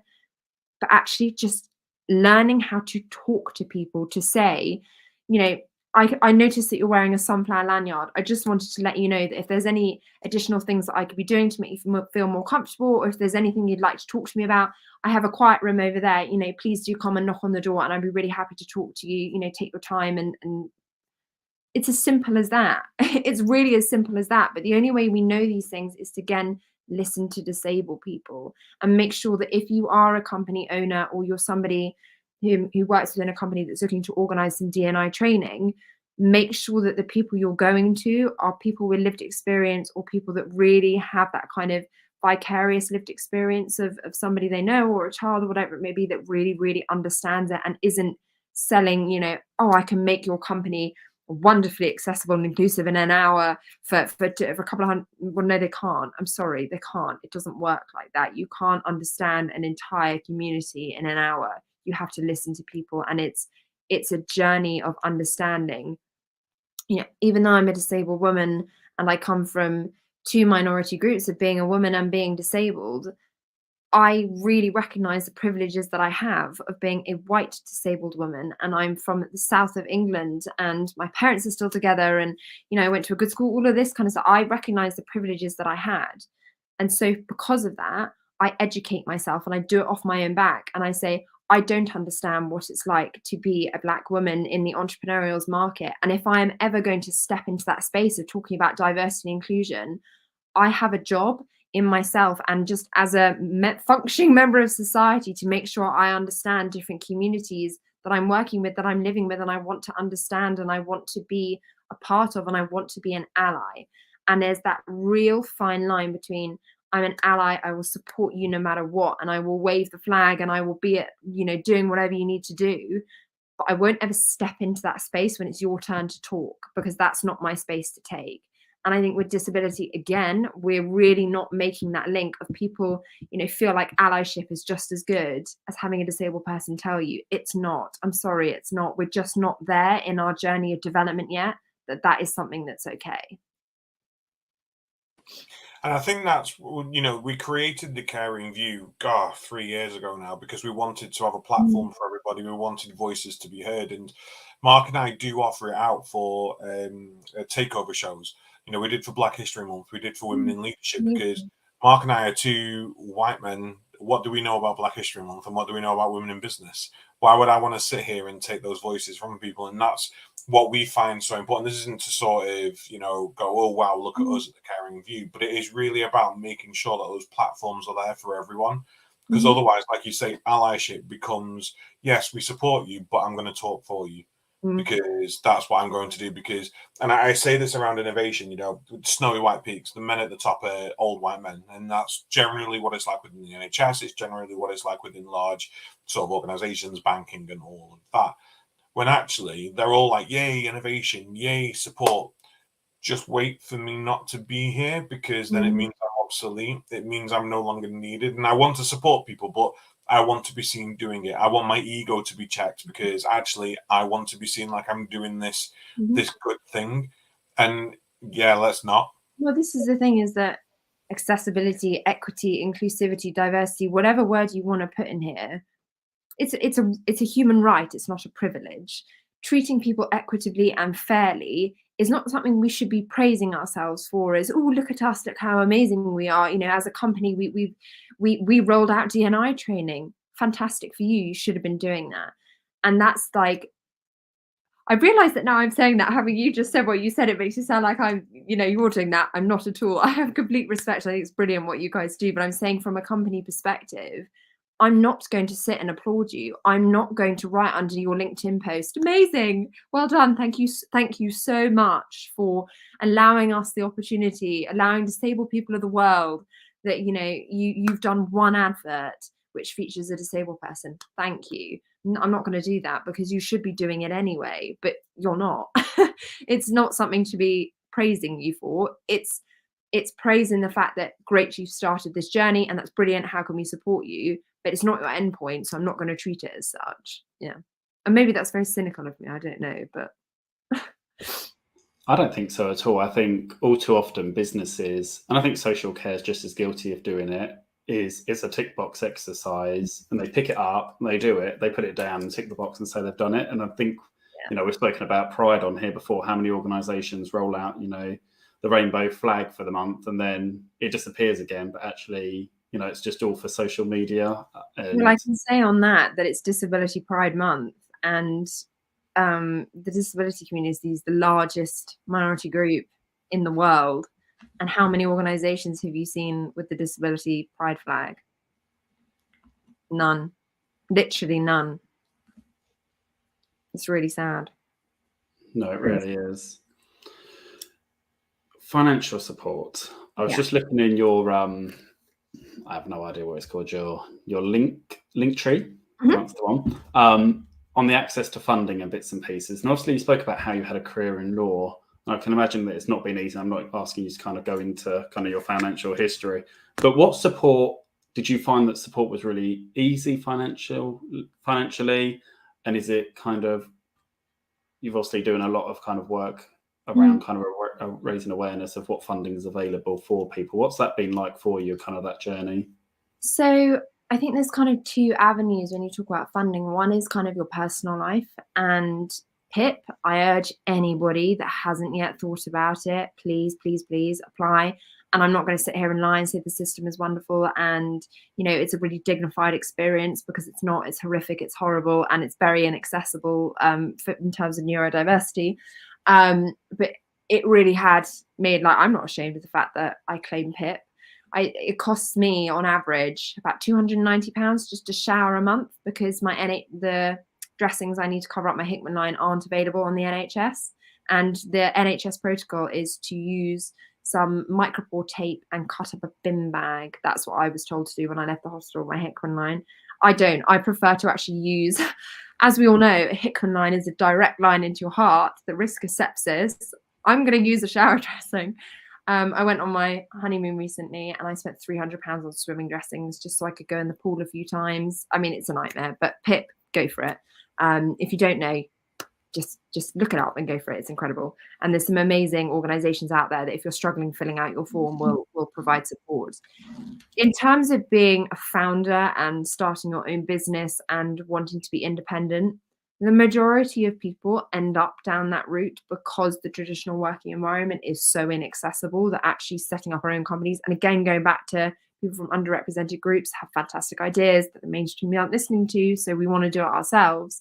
but actually just learning how to talk to people, to say, you know, I noticed that you're wearing a sunflower lanyard. I just wanted to let you know that if there's any additional things that I could be doing to make you feel more comfortable, or if there's anything you'd like to talk to me about, I have a quiet room over there. You know, please do come and knock on the door and I'd be really happy to talk to you. You know, take your time, and it's as simple as that. It's really as simple as that. But the only way we know these things is to, again, listen to disabled people and make sure that if you are a company owner or you're somebody who works within a company that's looking to organize some D&I training, make sure that the people you're going to are people with lived experience, or people that really have that kind of vicarious lived experience of somebody they know, or a child, or whatever it may be, that really understands it and isn't selling, you know, oh, I can make your company wonderfully accessible and inclusive in an hour for a couple of hundred. Well, no, they can't. I'm sorry, they can't. It doesn't work like that. You can't understand an entire community in an hour. You have to listen to people, and it's a journey of understanding. You know, even though I'm a disabled woman and I come from two minority groups of being a woman and being disabled, I really recognize the privileges that I have of being a white disabled woman. And I'm from the south of England and my parents are still together. And, you know, I went to a good school, all of this kind of stuff. I recognize the privileges that I had. And so because of that, I educate myself and I do it off my own back. And I say, I don't understand what it's like to be a Black woman in the entrepreneurial market. And if I am ever going to step into that space of talking about diversity and inclusion, I have a job in myself and just as a functioning member of society to make sure I understand different communities that I'm working with, that I'm living with, and I want to understand and I want to be a part of and I want to be an ally. And there's that real fine line between, I'm an ally, I will support you no matter what, and I will wave the flag and I will be at, you know, doing whatever you need to do, but I won't ever step into that space when it's your turn to talk, because that's not my space to take. And I think with disability, again, we're really not making that link of people, you know, feel like allyship is just as good as having a disabled person tell you. It's not. I'm sorry, it's not. We're just not there in our journey of development yet, that is something that's okay. And I think that's, you know, we created the Caring View, 3 years ago now, because we wanted to have a platform for everybody. We wanted voices to be heard. And Mark and I do offer it out for takeover shows. You know, we did for Black History Month, we did for Women in Leadership, because Mark and I are two white men. What do we know about Black History Month and what do we know about women in business? Why would I want to sit here and take those voices from people? And that's what we find so important. This isn't to sort of, you know, go, oh, wow, look at us at the Caring View, but it is really about making sure that those platforms are there for everyone. Because otherwise, like you say, allyship becomes, yes, we support you, but I'm going to talk for you. Because that's what I'm going to do. Because, and I say this around innovation, you know, snowy white peaks, the men at the top are old white men, and that's generally what it's like within the NHS. It's generally what it's like within large sort of organizations, banking, and all of that. When actually they're all like, yay, innovation, yay, support. Just wait for me not to be here, because then it means I'm obsolete. It means I'm no longer needed. And I want to support people, but I want to be seen doing it. I want my ego to be checked, because actually I want to be seen like I'm doing this good thing. And yeah, let's not. Well, this is the thing, is that accessibility, equity, inclusivity, diversity, whatever word you want to put in here, it's a human right. It's not a privilege. Treating people equitably and fairly is not something we should be praising ourselves for as, oh, look at us, look how amazing we are. You know, as a company, we rolled out D&I training. Fantastic for you. You should have been doing that. And that's like, I realize that now I'm saying that, having you just said what you said, it makes you sound like I'm, you know, you're doing that. I'm not at all. I have complete respect. I think it's brilliant what you guys do, but I'm saying from a company perspective, I'm not going to sit and applaud you. I'm not going to write under your LinkedIn post, amazing, well done, thank you so much for allowing us the opportunity, allowing disabled people of the world that, you know, you've done one advert which features a disabled person. Thank you. I'm not going to do that, because you should be doing it anyway, but you're not. It's not something to be praising you for. It's praising the fact that, great, you've started this journey and that's brilliant. How can we support you? But it's not your end point, so I'm not going to treat it as such. Yeah. And maybe that's very cynical of me. I don't know, but I don't think so at all. I think all too often businesses, and I think social care is just as guilty of doing it, is it's a tick box exercise, and they pick it up, and they do it, they put it down and tick the box and say they've done it. And I think, you know, we've spoken about Pride on here before, how many organisations roll out, you know, the rainbow flag for the month and then it disappears again, but actually, you know, it's just all for social media. Well, I can say on that it's Disability Pride Month, and the disability community is the largest minority group in the world. And how many organizations have you seen with the disability pride flag? None. Literally none. It's really sad. No, it really is. Financial support. I was just looking in your I have no idea what it's called, your link tree. That's the one. On the access to funding and bits and pieces. And obviously you spoke about how you had a career in law. I can imagine that it's not been easy. I'm not asking you to kind of go into kind of your financial history, but what support did you find that support was really easy financially? And is it kind of, you've obviously doing a lot of kind of work around kind of raising awareness of what funding is available for people. What's that been like for you, kind of that journey? So I think there's kind of two avenues when you talk about funding. One is kind of your personal life, and PIP, I urge anybody that hasn't yet thought about it, please, please, please apply. And I'm not going to sit here and lie and say the system is wonderful and, you know, it's a really dignified experience, because it's not. It's horrific, it's horrible, and it's very inaccessible in terms of neurodiversity. But it really had made, like, I'm not ashamed of the fact that I claim PIP. It costs me on average about £290 just to shower a month, because the dressings I need to cover up my Hickman line aren't available on the NHS. And the NHS protocol is to use some micropore tape and cut up a bin bag. That's what I was told to do when I left the hospital with my Hickman line. I don't. I prefer to actually use, as we all know, a Hickman line is a direct line into your heart. The risk of sepsis. I'm going to use a shower dressing. I went on my honeymoon recently and I spent £300 on swimming dressings just so I could go in the pool a few times. I mean, it's a nightmare, but PIP, go for it. If you don't know, just look it up and go for it. It's incredible. And there's some amazing organizations out there that if you're struggling filling out your form will provide support. In terms of being a founder and starting your own business and wanting to be independent, the majority of people end up down that route because the traditional working environment is so inaccessible that actually setting up our own companies, and again, going back to people from underrepresented groups have fantastic ideas that the mainstream aren't listening to, so we want to do it ourselves.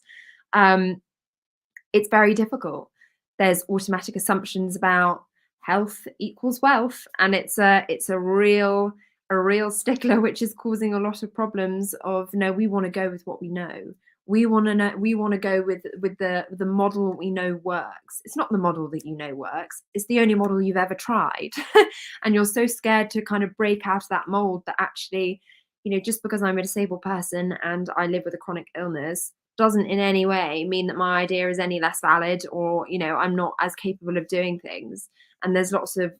It's very difficult. There's automatic assumptions about health equals wealth, and it's a real stickler, which is causing a lot of problems of, no, we want to go with what we know. We want to go with the model we know works. It's not the model that you know works. It's the only model you've ever tried. And you're so scared to kind of break out of that mold that actually, you know, just because I'm a disabled person and I live with a chronic illness doesn't in any way mean that my idea is any less valid, or, you know, I'm not as capable of doing things. And there's lots of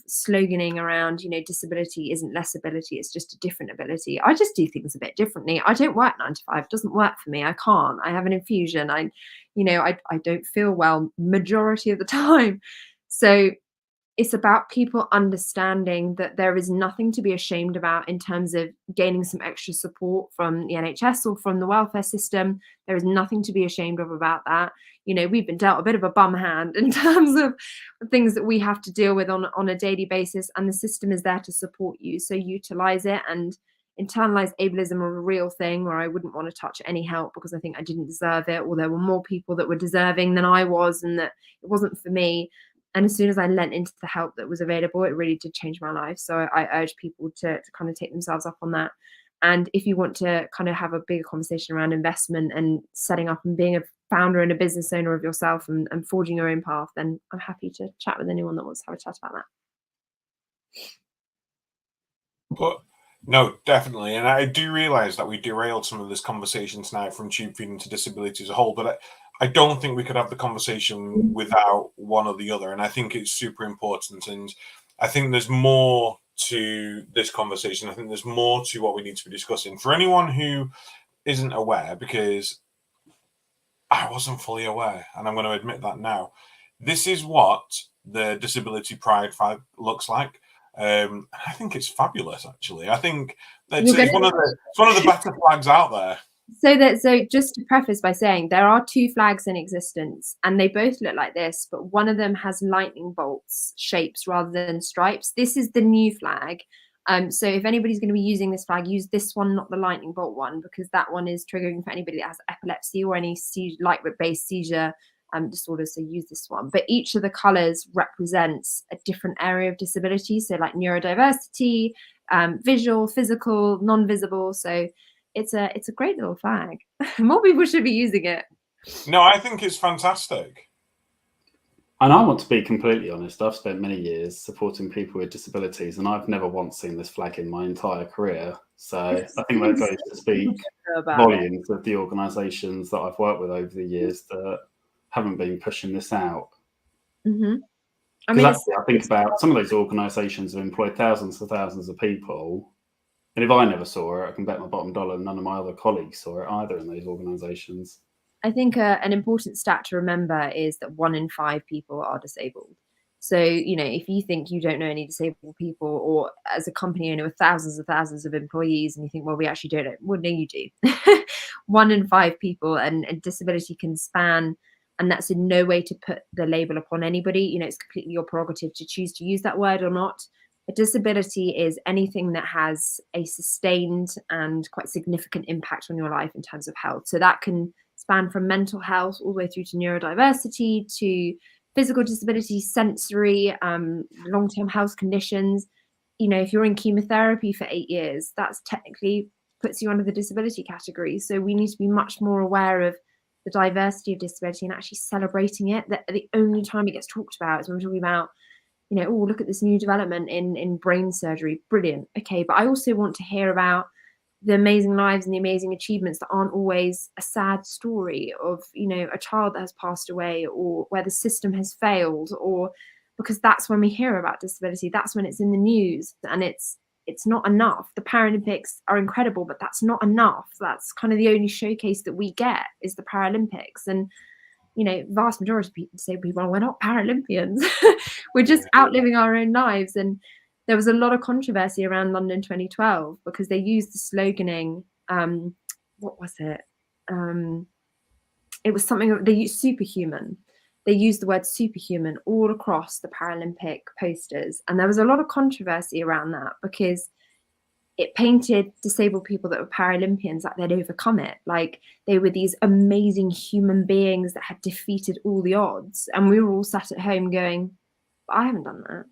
sloganing around, you know, disability isn't less ability, it's just a different ability. I just do things a bit differently. I don't work 9 to 5. It doesn't work for me. I can't. I have an infusion. I don't feel well majority of the time. So it's about people understanding that there is nothing to be ashamed about in terms of gaining some extra support from the NHS or from the welfare system. There is nothing to be ashamed of about that. You know, we've been dealt a bit of a bum hand in terms of things that we have to deal with on a daily basis, and the system is there to support you. So utilize it. And internalized ableism are a real thing where I wouldn't want to touch any help because I think I didn't deserve it, or there were more people that were deserving than I was, and that it wasn't for me. And as soon as I lent into the help that was available, it really did change my life. So I urge people to kind of take themselves up on that. And if you want to kind of have a bigger conversation around investment and setting up and being a founder and a business owner of yourself and forging your own path, then I'm happy to chat with anyone that wants to have a chat about that. But no, definitely. And I do realise that we derailed some of this conversation tonight from tube feeding to disability as a whole, but I don't think we could have the conversation without one or the other. And I think it's super important. And I think there's more to this conversation. I think there's more to what we need to be discussing. For anyone who isn't aware, because I wasn't fully aware, and I'm going to admit that now, this is what the Disability Pride flag looks like. I think it's fabulous, actually. I think it's one of the better flags out there. So just to preface by saying there are two flags in existence and they both look like this, but one of them has lightning bolts shapes rather than stripes. This is the new flag. So if anybody's going to be using this flag, use this one, not the lightning bolt one, because that one is triggering for anybody that has epilepsy or any light-based seizure disorder. So use this one. But each of the colors represents a different area of disability. So like neurodiversity, visual, physical, non-visible. So it's a great little flag. More people should be using it. No, I think it's fantastic. And I want to be completely honest, I've spent many years supporting people with disabilities and I've never once seen this flag in my entire career. So I think that goes to speak volumes of the organisations that I've worked with over the years that haven't been pushing this out. Mm-hmm. I think about some of those organisations have employed thousands and thousands of people. And if I never saw it, I can bet my bottom dollar none of my other colleagues saw it either in those organisations. I think an important stat to remember is that 1 in 5 people are disabled. So, you know, if you think you don't know any disabled people, or as a company owner with thousands and thousands of employees, and you think, well, we actually don't know. Well, no, you do. 1 in 5 people, and disability can span, and that's in no way to put the label upon anybody. You know, it's completely your prerogative to choose to use that word or not. A disability is anything that has a sustained and quite significant impact on your life in terms of health. So that can span from mental health all the way through to neurodiversity, to physical disability, sensory, long-term health conditions. You know, if you're in chemotherapy for 8 years, that's technically puts you under the disability category. So we need to be much more aware of the diversity of disability and actually celebrating it. That the only time it gets talked about is when we're talking about, you know, oh, look at this new development in brain surgery. Brilliant. Okay, but I also want to hear about the amazing lives and the amazing achievements that aren't always a sad story of, you know, a child that has passed away, or where the system has failed, or because that's when we hear about disability. That's when it's in the news, and it's not enough. The Paralympics are incredible, but that's not enough. That's kind of the only showcase that we get is the Paralympics. And you know, vast majority of people say, well, we're not Paralympians. We're just outliving our own lives. And there was a lot of controversy around London 2012 because they used the sloganing. What was it? It was something they used, superhuman. They used the word superhuman all across the Paralympic posters. And there was a lot of controversy around that because it painted disabled people that were Paralympians like they'd overcome it. Like they were these amazing human beings that had defeated all the odds. And we were all sat at home going, I haven't done that.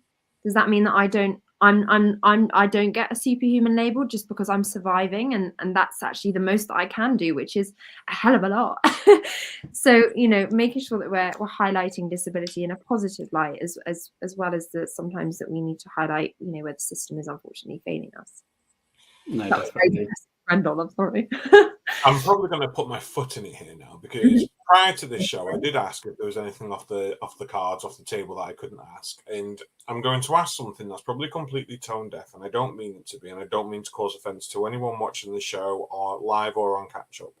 Does that mean that I don't get a superhuman label just because I'm surviving? And that's actually the most that I can do, which is a hell of a lot. So, you know, making sure that we're highlighting disability in a positive light as well as the sometimes that we need to highlight, you know, where the system is unfortunately failing us. No, definitely. Randall, I'm sorry. I'm probably going to put my foot in it here now, because prior to this show, I did ask if there was anything off the cards, off the table that I couldn't ask, and I'm going to ask something that's probably completely tone deaf, and I don't mean it to be, and I don't mean to cause offence to anyone watching the show or live or on catch up.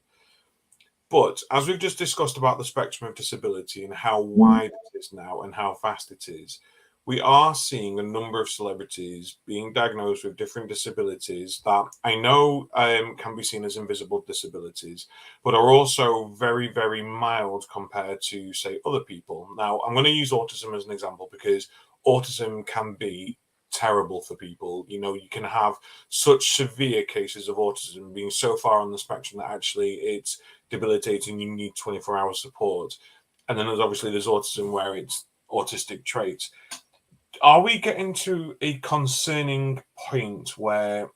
But as we've just discussed about the spectrum of disability and how wide it is now and how vast it is, we are seeing a number of celebrities being diagnosed with different disabilities that I know can be seen as invisible disabilities, but are also very, very mild compared to, say, other people. Now, I'm going to use autism as an example because autism can be terrible for people. You know, you can have such severe cases of autism being so far on the spectrum that actually it's debilitating. You need 24-hour support. And then there's autism where it's autistic traits. Are we getting to a concerning point where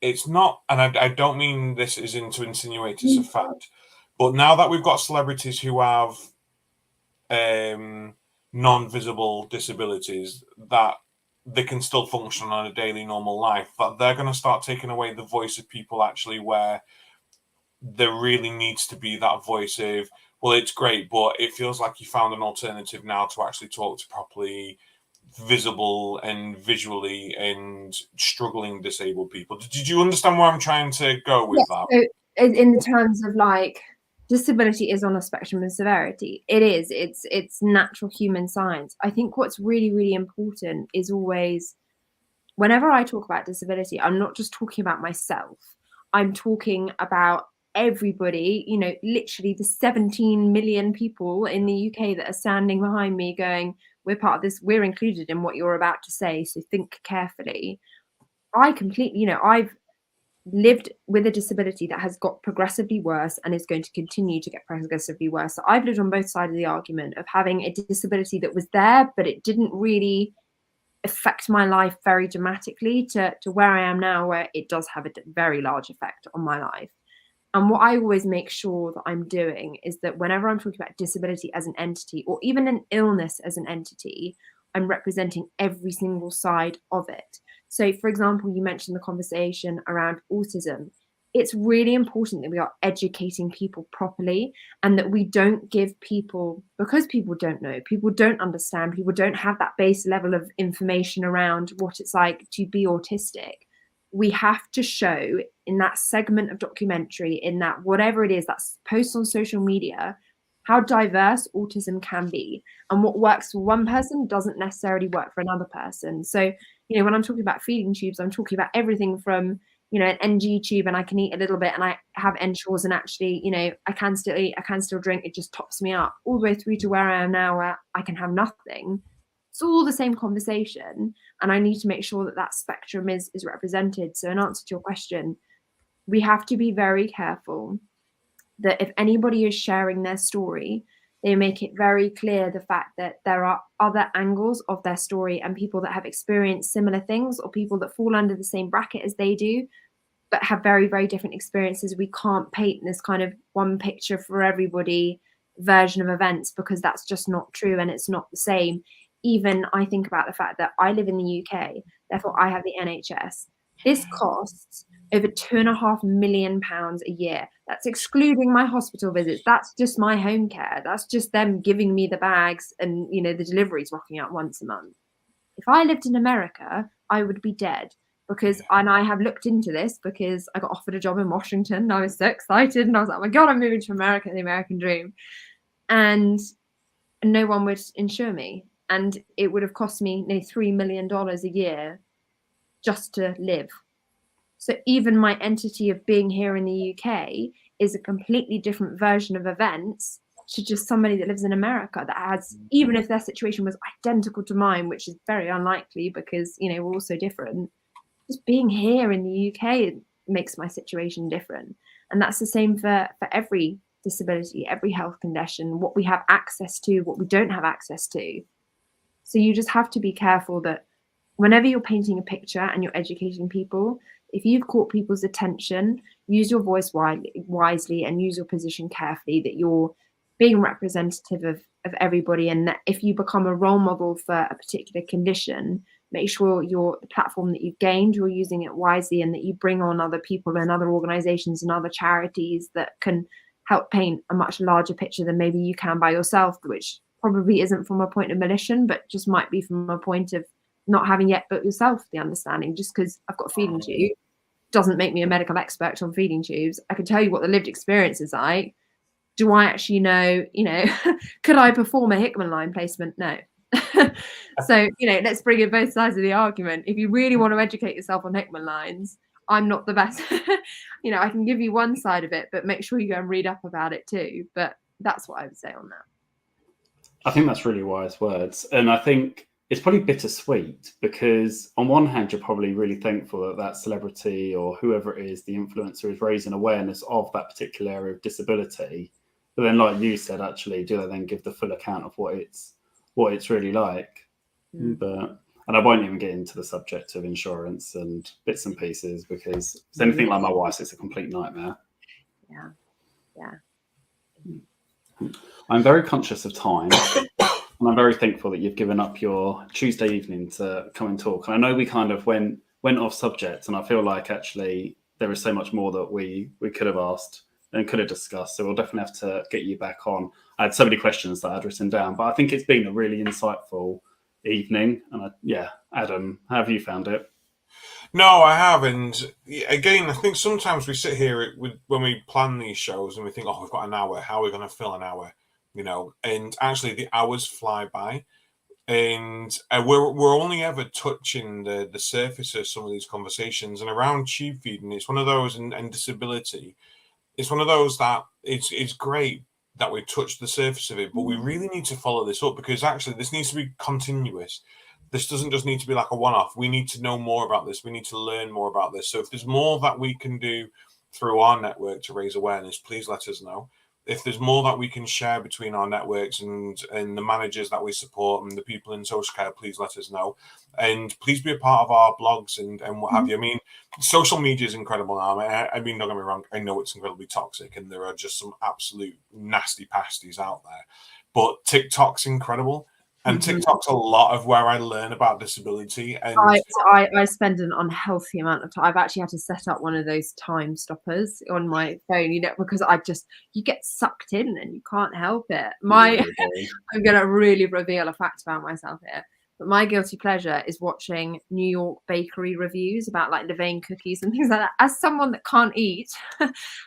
it's not, and I don't mean this is to insinuate it's a fact, but now that we've got celebrities who have non-visible disabilities that they can still function on a daily normal life, that they're going to start taking away the voice of people actually where there really needs to be that voice of, well, it's great, but it feels like you found an alternative now to actually talk to properly visible and visually and struggling disabled people. Did you understand where I'm trying to go with that? So in the terms of like, disability is on a spectrum of severity. It is. It's natural human science. I think what's really, really important is always, whenever I talk about disability, I'm not just talking about myself. I'm talking about everybody, you know, literally the 17 million people in the UK that are standing behind me going, we're part of this, we're included in what you're about to say, so think carefully. I completely, you know, I've lived with a disability that has got progressively worse and is going to continue to get progressively worse. So I've lived on both sides of the argument of having a disability that was there, but it didn't really affect my life very dramatically to where I am now, where it does have a very large effect on my life. And what I always make sure that I'm doing is that whenever I'm talking about disability as an entity, or even an illness as an entity, I'm representing every single side of it. So, for example, you mentioned the conversation around autism. It's really important that we are educating people properly and that we don't give people, because people don't know, people don't understand, people don't have that base level of information around what it's like to be autistic. We have to show in that segment of documentary, in that whatever it is, that's post on social media, how diverse autism can be, and what works for one person doesn't necessarily work for another person. So, you know, when I'm talking about feeding tubes, I'm talking about everything from, you know, an NG tube and I can eat a little bit and I have ensures and actually, you know, I can still eat, I can still drink, it just tops me up, all the way through to where I am now where I can have nothing. It's all the same conversation, and I need to make sure that that spectrum is represented. So in answer to your question, we have to be very careful that if anybody is sharing their story, they make it very clear the fact that there are other angles of their story and people that have experienced similar things, or people that fall under the same bracket as they do, but have very, very different experiences. We can't paint this kind of one picture for everybody version of events, because that's just not true and it's not the same. Even I think about the fact that I live in the UK, therefore I have the NHS. This costs over £2.5 million a year. That's excluding my hospital visits. That's just my home care. That's just them giving me the bags and, you know, the deliveries rocking out once a month. If I lived in America, I would be dead, because, and I have looked into this because I got offered a job in Washington. I was so excited and I was like, oh my God, I'm moving to America, the American dream. And no one would insure me. And it would have cost me nearly $3 million a year just to live. So even my entity of being here in the UK is a completely different version of events to just somebody that lives in America that has, even if their situation was identical to mine, which is very unlikely because, you know, we're all so different, just being here in the UK makes my situation different. And that's the same for every disability, every health condition, what we have access to, what we don't have access to. So you just have to be careful that whenever you're painting a picture and you're educating people, if you've caught people's attention, use your voice wisely and use your position carefully, that you're being representative of everybody, and that if you become a role model for a particular condition, make sure your platform that you've gained, you're using it wisely, and that you bring on other people and other organizations and other charities that can help paint a much larger picture than maybe you can by yourself, which probably isn't from a point of malicious, but just might be from a point of not having yet built yourself the understanding. Just because I've got a feeding tube doesn't make me a medical expert on feeding tubes. I can tell you what the lived experience is like. Do I actually know, you know, could I perform a Hickman line placement? No, So, let's bring in both sides of the argument. If you really want to educate yourself on Hickman lines, I'm not the best. I can give you one side of it, but make sure you go and read up about it too. But that's what I would say on that. I think that's really wise words. And I think it's probably bittersweet because on one hand, you're probably really thankful that that celebrity or whoever it is, the influencer, is raising awareness of that particular area of disability. But then, like you said, actually, do they then give the full account of what it's really like? And I won't even get into the subject of insurance and bits and pieces because if it's anything like my wife's, it's a complete nightmare. Yeah. I'm very conscious of time. And I'm very thankful that you've given up your Tuesday evening to come and talk. And I know we kind of went off subject, and I feel like actually there is so much more that we could have asked and could have discussed. So we'll definitely have to get you back on. I had so many questions that I'd written down, but I think it's been a really insightful evening. And Adam, how have you found it? No, I have. And again, I think sometimes we sit here when we plan these shows and we think, oh, we've got an hour. How are we going to fill an hour? And actually the hours fly by. And we're only ever touching the surface of some of these conversations. And around tube feeding, it's one of those, and disability, it's one of those that it's great that we touched the surface of it, but we really need to follow this up because actually this needs to be continuous. This doesn't just need to be like a one-off. We need to know more about this. We need to learn more about this. So if there's more that we can do through our network to raise awareness, please let us know. If there's more that we can share between our networks and the managers that we support and the people in social care, please let us know. And please be a part of our blogs and what have you. I mean, social media is incredible now. I mean, don't get me wrong. I know it's incredibly toxic and there are just some absolute nasty pasties out there. But TikTok's incredible. And TikTok's a lot of where I learn about disability. And I spend an unhealthy amount of time. I've actually had to set up one of those time stoppers on my phone, because you get sucked in and you can't help it. I'm going to really reveal a fact about myself here. But my guilty pleasure is watching New York bakery reviews about like Levain cookies and things like that. As someone that can't eat,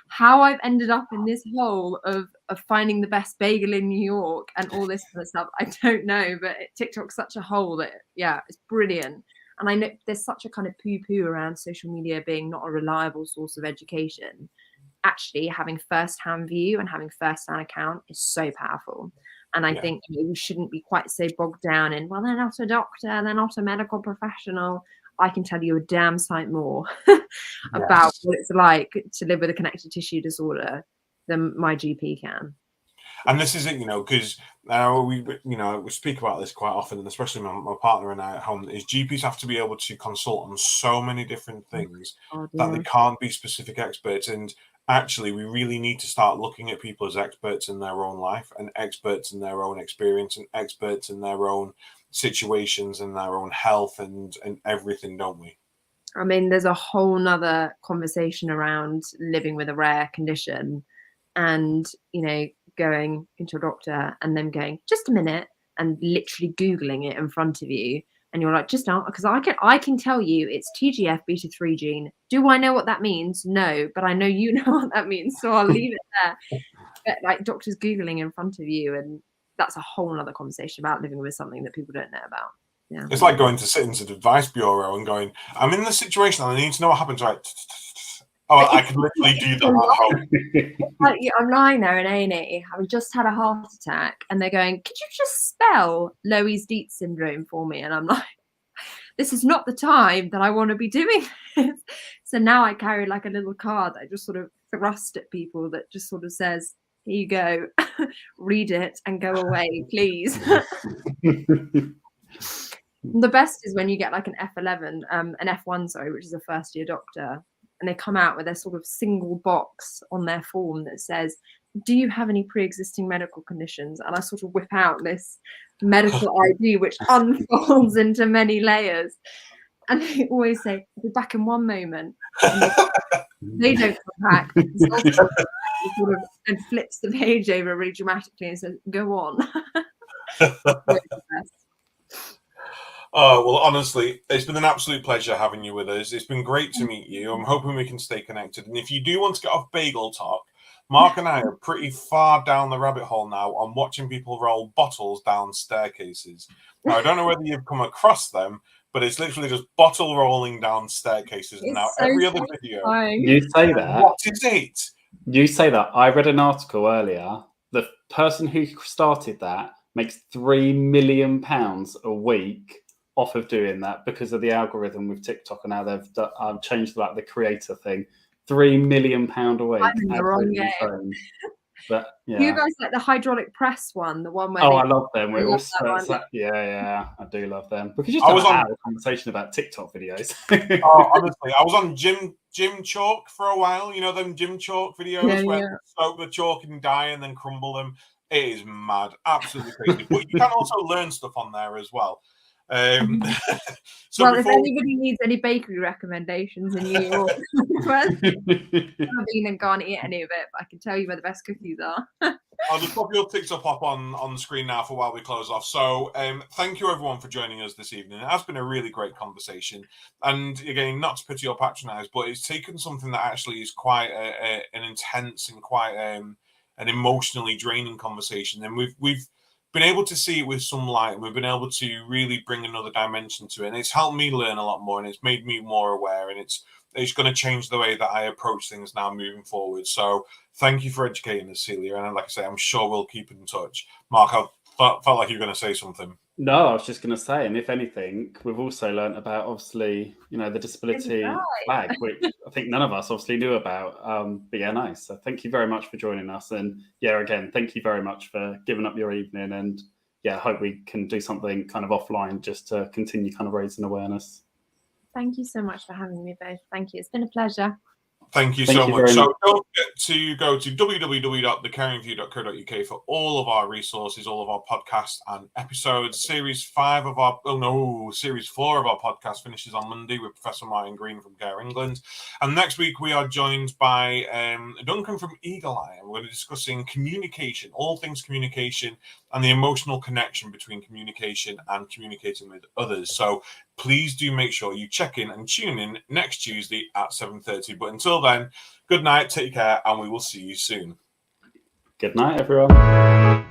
how I've ended up in this hole of finding the best bagel in New York and all this kind of stuff, I don't know. But TikTok's such a hole that, it's brilliant. And I know there's such a kind of poo-poo around social media being not a reliable source of education. Actually, having first-hand view and having first-hand account is so powerful. And I think we shouldn't be quite so bogged down in, well, they're not a doctor, they're not a medical professional. I can tell you a damn sight more about what it's like to live with a connective tissue disorder than my GP can. And this is it, because we speak about this quite often, and especially my partner and I at home, is GPs have to be able to consult on so many different things that they can't be specific experts. And actually, we really need to start looking at people as experts in their own life and experts in their own experience and experts in their own situations and their own health and everything, don't we? I mean, there's a whole nother conversation around living with a rare condition and, going into a doctor and then going, just a minute, and literally Googling it in front of you. And you're like, just not, because I can tell you it's TGF beta 3 gene. Do I know what that means? No, but I know you know what that means, so I'll leave it there. But like doctors Googling in front of you, and that's a whole other conversation about living with something that people don't know about. Yeah, it's like going to Citizens Advice Bureau and going, I'm in this situation and I need to know what happens. Right? Oh, I can literally do that at home. I'm lying there in A&E, having just had a heart attack, and they're going, could you just spell Loeys-Dietz syndrome for me? And I'm like, this is not the time that I want to be doing this. So now I carry like a little card that I just sort of thrust at people that just sort of says, here you go, read it and go away, please. The best is when you get like an F11, an F1, sorry, which is a first year doctor, and they come out with their sort of single box on their form that says, do you have any pre-existing medical conditions? And I sort of whip out this medical ID, which unfolds into many layers. And they always say, I'll be back in one moment. And they don't come back. And flips the page over really dramatically and says, go on. Oh, well, honestly, it's been an absolute pleasure having you with us. It's been great to meet you. I'm hoping we can stay connected. And if you do want to get off bagel talk, Mark and I are pretty far down the rabbit hole now on watching people roll bottles down staircases. Now, I don't know whether you've come across them, but it's literally just bottle rolling down staircases. It's Now, so every other video, satisfying. You say that. what is it? You say that. I read an article earlier. The person who started that makes £3 million a week off of doing that because of the algorithm with TikTok and how they've changed like the creator thing. £3 million a week. I'm in the wrong Absolutely game. insane. But You yeah. guys like the hydraulic press one, the one where Oh, they I love them. I We're love all that one. yeah, I do love them. We could just I have was an on- hour conversation about TikTok videos. Oh, honestly, I was on gym chalk for a while. You know them gym chalk videos where Yeah. they soak the chalk and dye and then crumble them. It is mad, absolutely crazy. But you can also learn stuff on there as well. So Well, if before anybody needs any bakery recommendations in New York, well, I haven't been and can't eat any of it, but I can tell you where the best cookies are. I'll just pop your TikTok up on the screen now for while we close off. So thank you everyone for joining us this evening. It has been a really great conversation. And again, not to pity or patronise, but it's taken something that actually is quite an intense and quite an emotionally draining conversation. And we've been able to see it with some light, and we've been able to really bring another dimension to it. And it's helped me learn a lot more, and it's made me more aware, and it's going to change the way that I approach things now moving forward. So thank you for educating us, Celia. And like I say, I'm sure we'll keep in touch. Mark, I felt like you were going to say something. No, I was just going to say, and if anything, we've also learnt about, obviously, the disability flag, which I think none of us obviously knew about. But yeah, nice. So thank you very much for joining us. And yeah, again, thank you very much for giving up your evening. And yeah, I hope we can do something kind of offline just to continue kind of raising awareness. Thank you so much for having me both. Thank you. It's been a pleasure. Thank you so much. So don't forget to go to www.thecaringview.co.uk for all of our resources, all of our podcasts and episodes. Series 4 of our podcast finishes on Monday with Professor Martin Green from Care England. And next week we are joined by Duncan from Eagle Eye. And we're going to be discussing communication, all things communication, and the emotional connection between communication and communicating with others. So please do make sure you check in and tune in next Tuesday at 7:30. But until then, good night, take care, and we will see you soon. Good night, everyone.